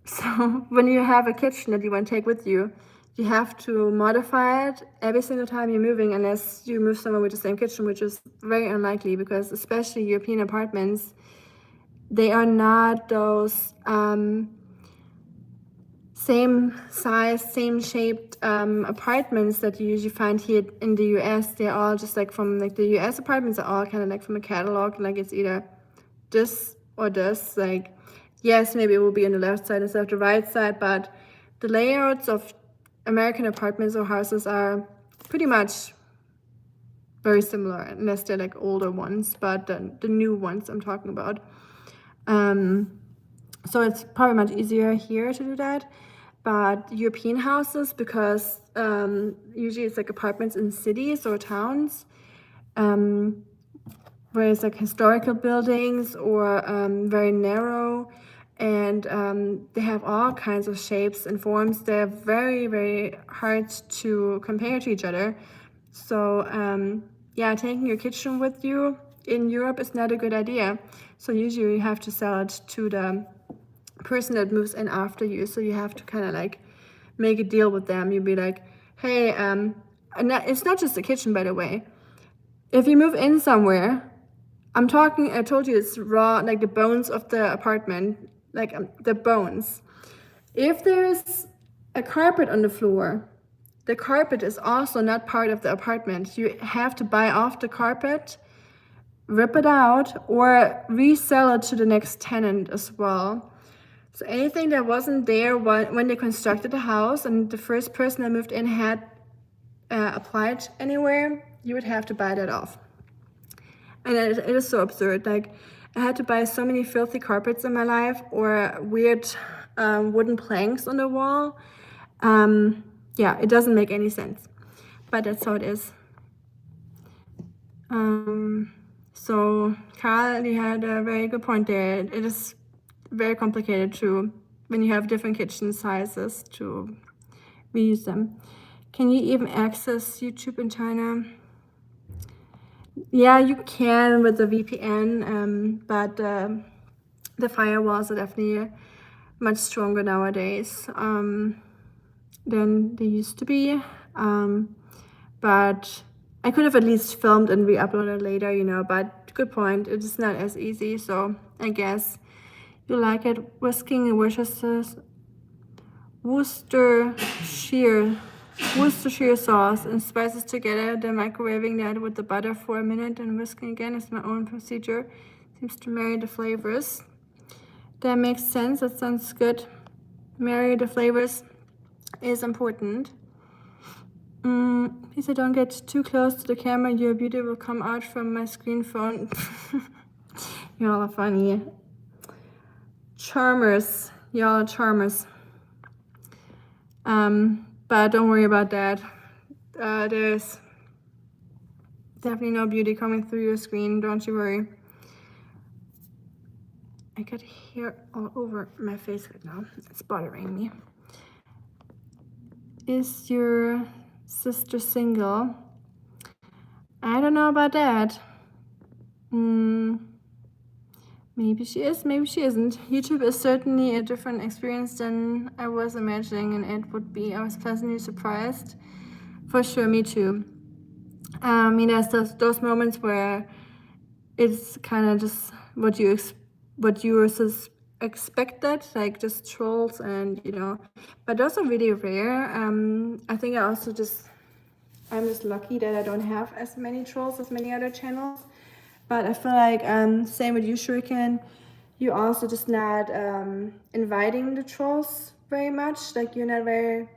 So when you have a kitchen that you want to take with you, you have to modify it every single time you're moving, unless you move somewhere with the same kitchen, which is very unlikely because especially European apartments, they are not those same size, same shaped apartments that you usually find here in the US. They're all just like from like the US apartments are all kind of like from a catalog, like it's either this or this. Like, yes, maybe it will be on the left side instead of the right side, but the layouts of American apartments or houses are pretty much very similar, unless they're like older ones, but the new ones I'm talking about. So it's probably much easier here to do that. But European houses, because usually it's like apartments in cities or towns, where it's like historical buildings or very narrow, and they have all kinds of shapes and forms. They're very, very hard to compare to each other. So yeah, taking your kitchen with you in Europe is not a good idea. So usually you have to sell it to the person that moves in after you. So you have to kind of like make a deal with them. You'd be like, hey, and it's not just the kitchen, by the way. If you move in somewhere, I told you it's raw, like the bones of the apartment, like the bones. If there's a carpet on the floor, the carpet is also not part of the apartment. You have to buy off the carpet, rip it out, or resell it to the next tenant as well. So anything that wasn't there when they constructed the house and the first person that moved in had applied anywhere, you would have to buy that off. And it is so absurd. Like, I had to buy so many filthy carpets in my life, or weird wooden planks on the wall. Yeah, it doesn't make any sense, but that's how it is. So Carl, you had a very good point there. It is very complicated to, when you have different kitchen sizes, to reuse them. Can you even access YouTube in China? Yeah, you can with the VPN, but the firewalls are definitely much stronger nowadays than they used to be. But I could have at least filmed and re-uploaded later, but good point. It is not as easy, so I guess you like it. Whisking and Worcestershire sauce and spices together, then microwaving that with the butter for a minute and whisking again is my own procedure. Seems to marry the flavors. That makes sense. That sounds good. Marry the flavors is important. Please don't get too close to the camera. Your beauty will come out from my screen phone. Y'all are funny. Charmers. Y'all are charmers. But don't worry about that. There's definitely no beauty coming through your screen. Don't you worry. I got hair all over my face right now. It's bothering me. Is your sister single? I don't know about that. Maybe she is, maybe she isn't. YouTube is certainly a different experience than I was imagining, and it would be. I was pleasantly surprised. For sure, me too. There's those moments where it's kind of just what you expected, like just trolls and but those are really rare. I think I'm just lucky that I don't have as many trolls as many other channels. But I feel like same with you, Shuriken. You also just not inviting the trolls very much. Like you're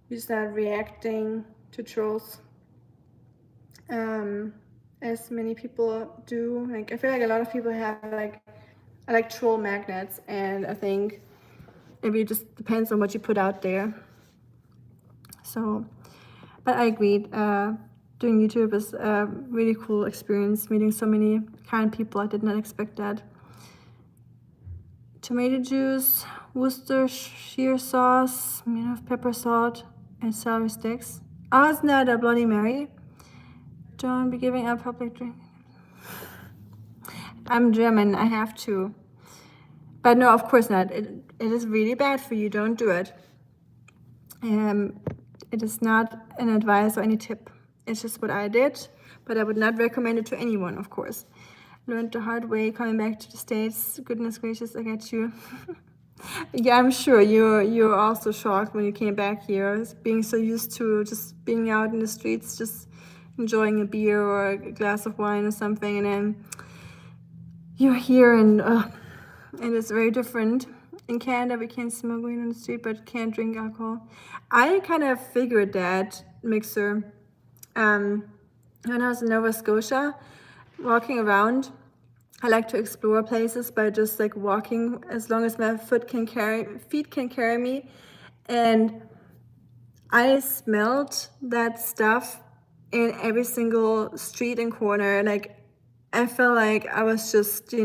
just not reacting to trolls as many people do. Like I feel like a lot of people have I like troll magnets, and I think maybe it just depends on what you put out there. So, but I agreed. Doing YouTube is a really cool experience, meeting so many kind people. I did not expect that. Tomato juice, Worcestershire sauce, pepper salt, and celery sticks. Oh, it's not a Bloody Mary. Don't be giving up public drink. I'm German, I have to. But no, of course not. It is really bad for you. Don't do it. It is not an advice or any tip. It's just what I did, but I would not recommend it to anyone, of course. Learned the hard way coming back to the States. Goodness gracious, I get you. Yeah, I'm sure you're also shocked when you came back here, being so used to just being out in the streets, just enjoying a beer or a glass of wine or something, and then you're here and it's very different. In Canada, we can smoke weed on the street, but can't drink alcohol. I kind of figured that, Mixer. When I was in Nova Scotia, walking around, I like to explore places by just like walking as long as my feet can carry me. And I smelled that stuff in every single street and corner. Like I felt like I was just,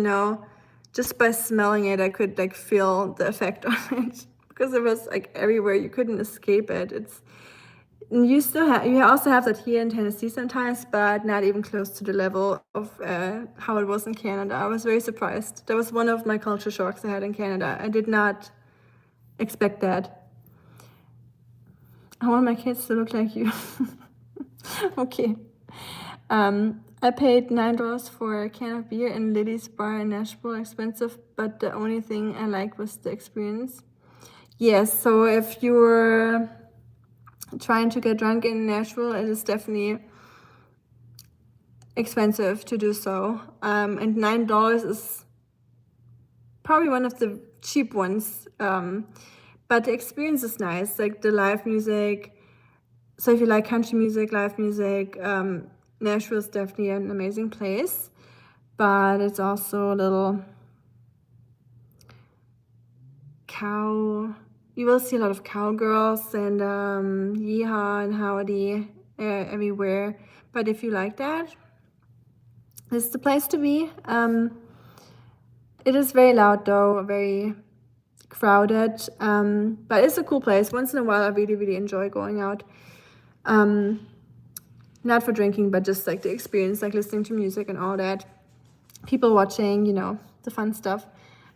just by smelling it, I could like feel the effect on it because it was like everywhere. You couldn't escape it. You also have that here in Tennessee sometimes, but not even close to the level of how it was in Canada. I was very surprised. That was one of my culture shocks I had in Canada. I did not expect that. I want my kids to look like you. Okay. I paid $9 for a can of beer in Lily's bar in Nashville. Expensive, but the only thing I liked was the experience. Yes, so if you're trying to get drunk in Nashville, it is definitely expensive to do so. And $9 is probably one of the cheap ones. But the experience is nice, like the live music. So if you like country music, live music, Nashville is definitely an amazing place. But it's also a little you will see a lot of cowgirls and yeehaw and howdy everywhere. But if you like that, this is the place to be. It is very loud though, very crowded, but it's a cool place. Once in a while I really, really enjoy going out. Not for drinking, but just like the experience, like listening to music and all that. People watching, the fun stuff.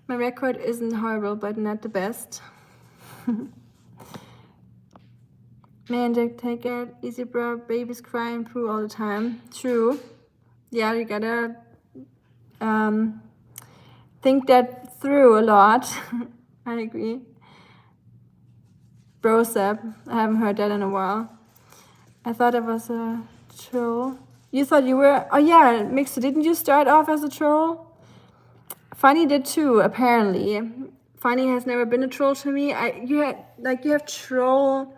My record isn't horrible, but not the best. Man, take it easy, bro. Babies cry and poo all the time. True. Yeah, you gotta think that through a lot. I agree. Brosep. I haven't heard that in a while. I thought it was a troll. You thought you were... Oh yeah, Mixer, didn't you start off as a troll? Funny did too, apparently. Funny has never been a troll to me. You have troll...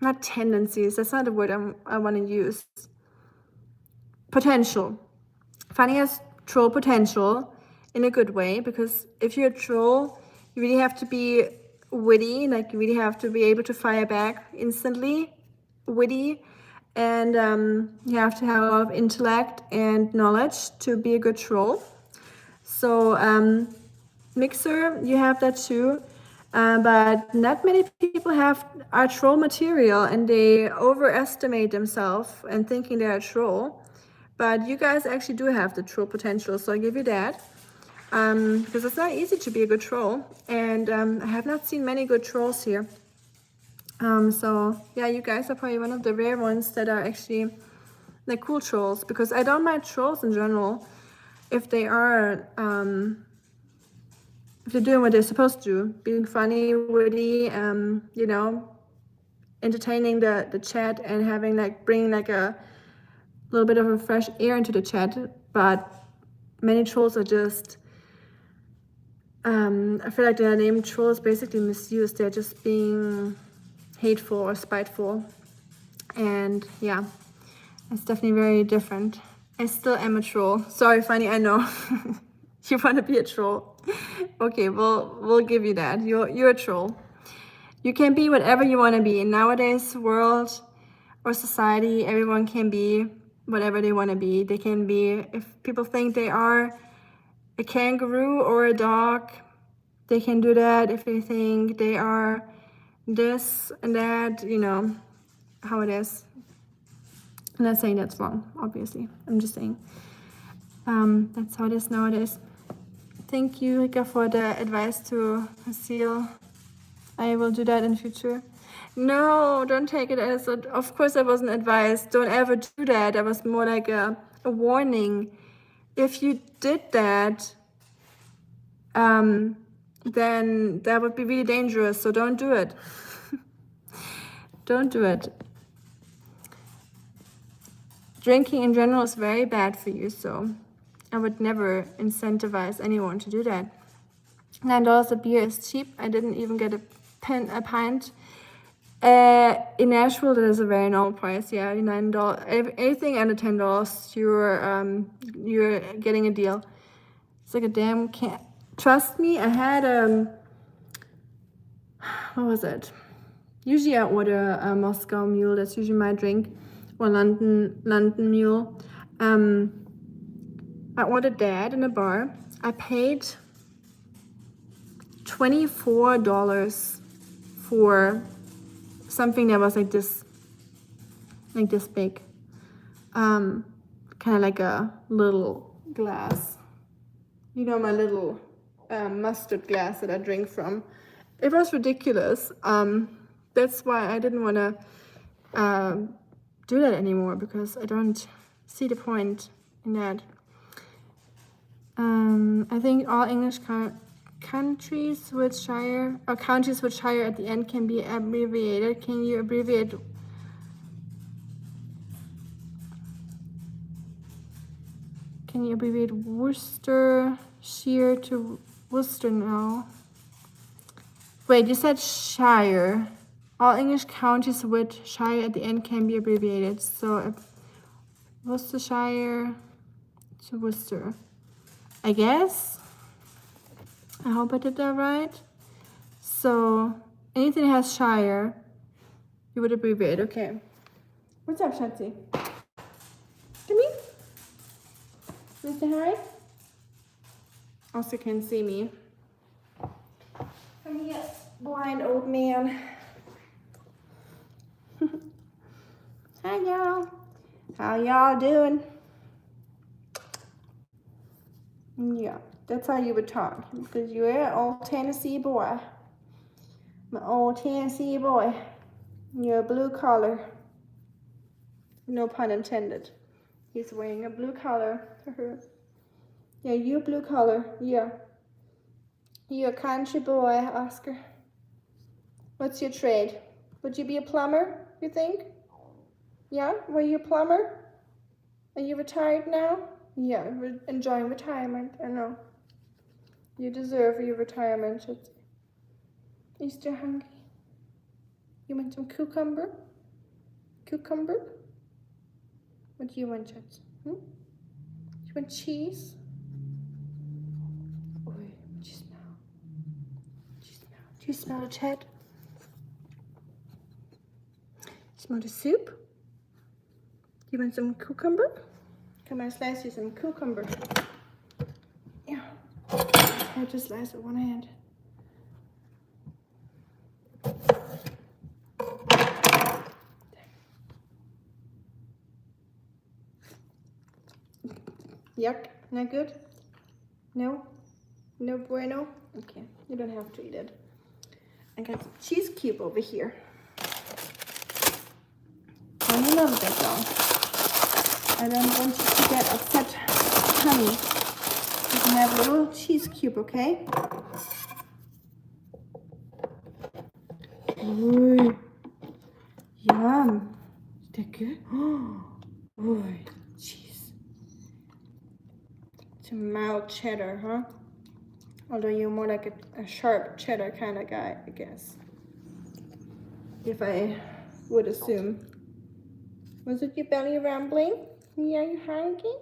not tendencies, that's not the word I want to use. Potential. Funny has troll potential in a good way, because if you're a troll, you really have to be witty, like you really have to be able to fire back instantly, witty, and you have to have a lot of intellect and knowledge to be a good troll. So Mixer, you have that too, but not many people are troll material, and they overestimate themselves and thinking they're a troll. But you guys actually do have the troll potential, so I give you that. Because it's not easy to be a good troll, and I have not seen many good trolls here. So yeah, you guys are probably one of the rare ones that are actually like cool trolls, because I don't mind trolls in general if they are if they're doing what they're supposed to do, being funny, witty, you know, entertaining the chat and having bringing a little bit of a fresh air into the chat. But many trolls are just I feel like the name troll is basically misused. They're just being hateful or spiteful, and yeah, it's definitely very different. I still am a troll. Sorry, Fanny, I know. You want to be a troll. Okay, we'll give you that. You're a troll. You can be whatever you want to be. In nowadays world or society, everyone can be whatever they want to be. They can be, if people think they are a kangaroo or a dog, they can do that. If they think they are this and that, you know how it is. I'm not saying that's wrong, obviously. I'm just saying that's how it is nowadays. Thank you, Rika, for the advice to seal. I will do that in future. No, don't take it as of course that wasn't advice. Don't ever do that. That was more like a warning. If you did that, then that would be really dangerous. So don't do it. Don't do it. Drinking in general is very bad for you, so I would never incentivize anyone to do that. $9 a beer is cheap. I didn't even get a pint. In Nashville, that is a very normal price. Yeah, $9. Anything under $10, you're getting a deal. It's like a damn can. Trust me, I had what was it? Usually I order a Moscow Mule. That's usually my drink, or London Mule. I ordered that in a bar. I paid $24 for something that was like this big, kind of like a little glass. You know, my little mustard glass that I drink from. It was ridiculous. That's why I didn't want to do that anymore, because I don't see the point in that. I think all English countries with shire or counties with shire at the end can be abbreviated. Can you abbreviate? Can you abbreviate Worcestershire to Worcester now? Wait, you said shire. All English counties with shire at the end can be abbreviated. So Worcestershire to Worcester, I guess. I hope I did that right. So anything that has shire, you would abbreviate. Okay. What's up, Shanti? Come here. Mr. Harry? Also can see me. Come here, blind old man. Hi, y'all. How y'all doing? Yeah, that's how you would talk, because you're an old Tennessee boy. My old Tennessee boy. You're a blue collar. No pun intended. He's wearing a blue collar. Yeah, you blue collar. Yeah. You're a country boy, Oscar. What's your trade? Would you be a plumber, you think? Yeah? Were you a plumber? Are you retired now? Yeah, enjoying retirement. I know. You deserve your retirement. Easter hungry. You want some cucumber? Cucumber? What do you want, Chad? You want cheese? Oh, what do you smell? Do you smell the Chad? Smell the soup? You want some cucumber? Come on, slice you some cucumber. Yeah. I just slice with one hand. Yuck, not good? No? No bueno? Okay, you don't have to eat it. I got some cheese cube over here. I'm a little bit though. I don't want you to get upset, honey. You can have a little cheese cube, okay? Ooh, yum. Is that good? Oh, cheese. It's a mild cheddar, huh? Although you're more like a sharp cheddar kind of guy, I guess. If I would assume. Was it your belly rumbling? Yeah, you hungry?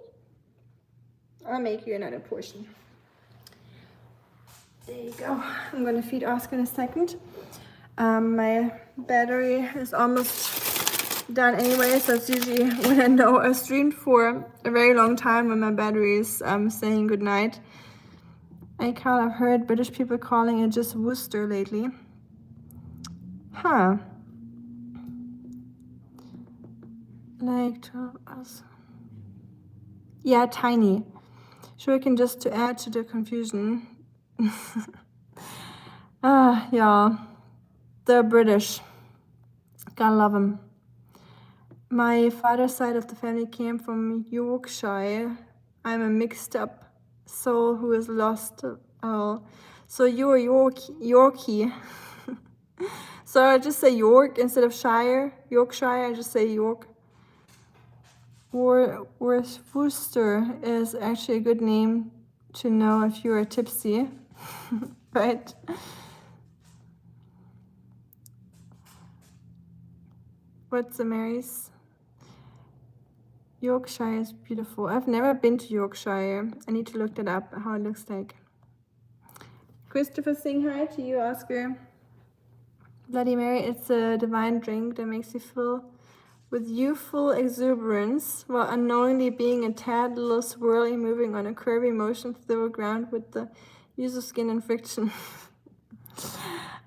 I'll make you another portion. There you go. I'm gonna feed Oscar in a second. My battery is almost done anyway, so it's usually when I know I streamed for a very long time when my battery is saying goodnight. I kind of heard British people calling it just Worcester lately. Huh. Like 12 us. Yeah, tiny. Sure, can just to add to the confusion. Yeah. They're British. Gotta love them. My father's side of the family came from Yorkshire. I'm a mixed up soul who is lost. Oh, so you're Yorkie. So I just say York instead of Shire. Yorkshire, I just say York. Worcester is actually a good name to know if you're tipsy, right? What's the Marys? Yorkshire is beautiful. I've never been to Yorkshire. I need to look that up, how it looks like. Christopher, saying hi to you, Oscar. Bloody Mary, it's a divine drink that makes you feel with youthful exuberance while unknowingly being a tad little swirly, moving on a curvy motion through the ground with the use of skin and friction.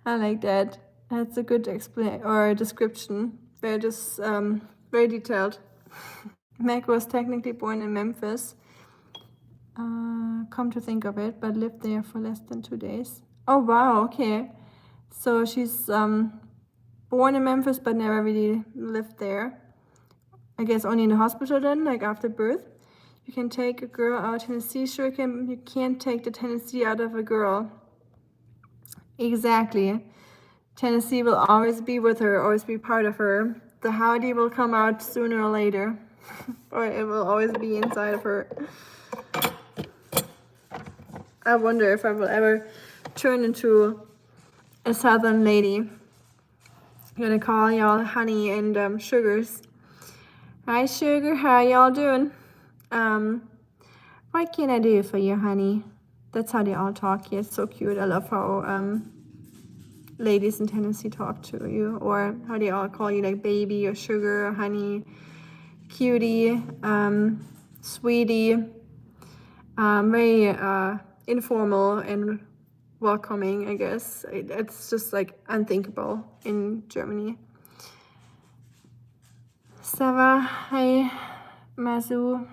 I like that. That's a good description. Very very detailed. Meg was technically born in Memphis. Come to think of it, but lived there for less than 2 days. Oh wow, okay. So she's born in Memphis, but never really lived there. I guess only in the hospital then, like after birth. You can take a girl out of Tennessee. Sure can. You can't take the Tennessee out of a girl. Exactly. Tennessee will always be with her, always be part of her. The howdy will come out sooner or later. Or it will always be inside of her. I wonder if I will ever turn into a southern lady. I'm gonna call y'all honey and sugars. Hi sugar, how y'all doing? What can I do for you, honey? That's how they all talk. Yeah, it's so cute. I love how ladies in Tennessee talk to you, or how they all call you, like baby or sugar or honey, cutie, sweetie. Very informal and welcoming, I guess. It's just like unthinkable in Germany. Sava, hi, Mazu.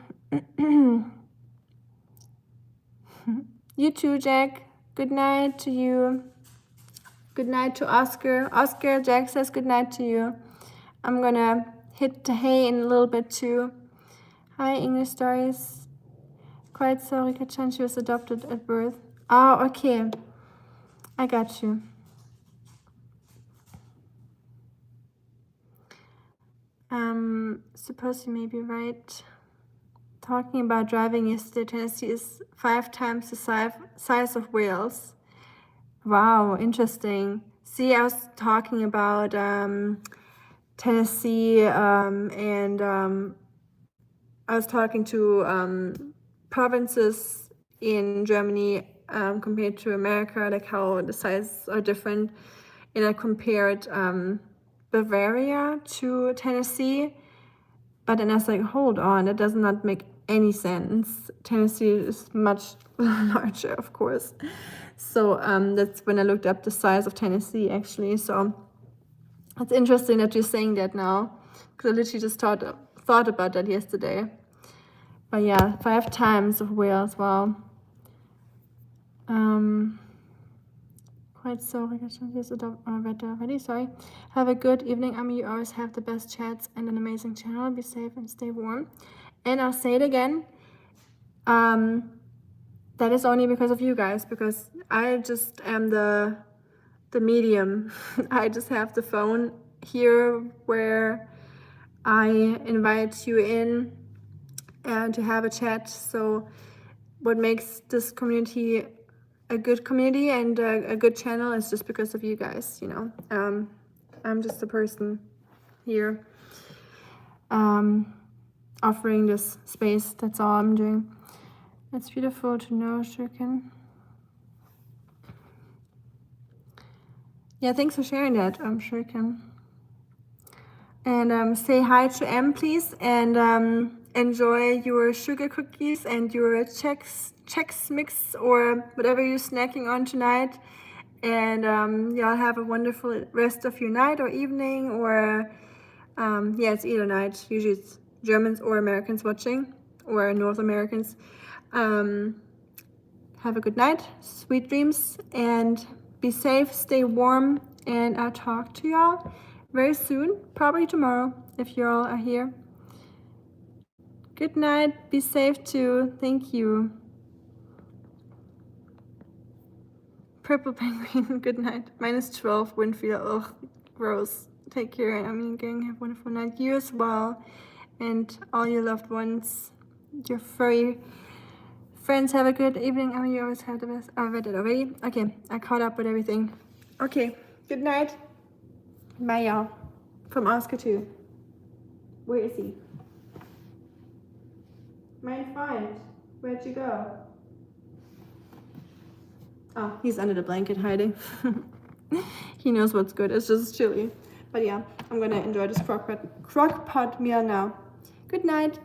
You too, Jack. Good night to you. Good night to Oscar. Oscar, Jack says good night to you. I'm gonna hit the hay in a little bit too. Hi, English stories. Quite sorry, Kachan, she was adopted at birth. Oh, okay. I got you. Suppose you may be right. Talking about driving yesterday, Tennessee is 5 times the size of Wales. Wow, interesting. See, I was talking about Tennessee and I was talking to provinces in Germany compared to America, like how the sizes are different. And I compared Bavaria to Tennessee. But then I was like, hold on, that does not make any sense. Tennessee is much larger, of course. So that's when I looked up the size of Tennessee, actually. So it's interesting that you're saying that now, because I literally just thought about that yesterday. But yeah, 5 times of Wales, wow. Quite sorry, I read already, sorry. Have a good evening. You always have the best chats and an amazing channel. Be safe and stay warm. And I'll say it again. That is only because of you guys, because I just am the medium. I just have the phone here where I invite you in and to have a chat. So what makes this community a good community and a good channel is just because of you guys, you know. I'm just a person here offering this space. That's all I'm doing. It's beautiful to know, Shuriken. Yeah, thanks for sharing that, Shuriken. And say hi to M, please, and enjoy your sugar cookies and your Chex Mix or whatever you're snacking on tonight. And y'all have a wonderful rest of your night or evening, or yeah, it's either night. Usually it's Germans or Americans watching, or North Americans. Have a good night, sweet dreams, and be safe, stay warm, and I'll talk to y'all very soon, probably tomorrow, if you all are here. Good night, be safe too, thank you. Purple Penguin, good night. -12, Winfield, ugh, gross. Take care, gang, have a wonderful night. You as well, and all your loved ones, your furry friends, have a good evening. You always have the best. I read it already. Okay, I caught up with everything. Okay, good night. Bye, y'all. From Oscar 2. Where is he? My friend, where'd you go? Oh, he's under the blanket hiding. He knows what's good. It's just chilly. But yeah, I'm gonna enjoy this crockpot meal now. Good night.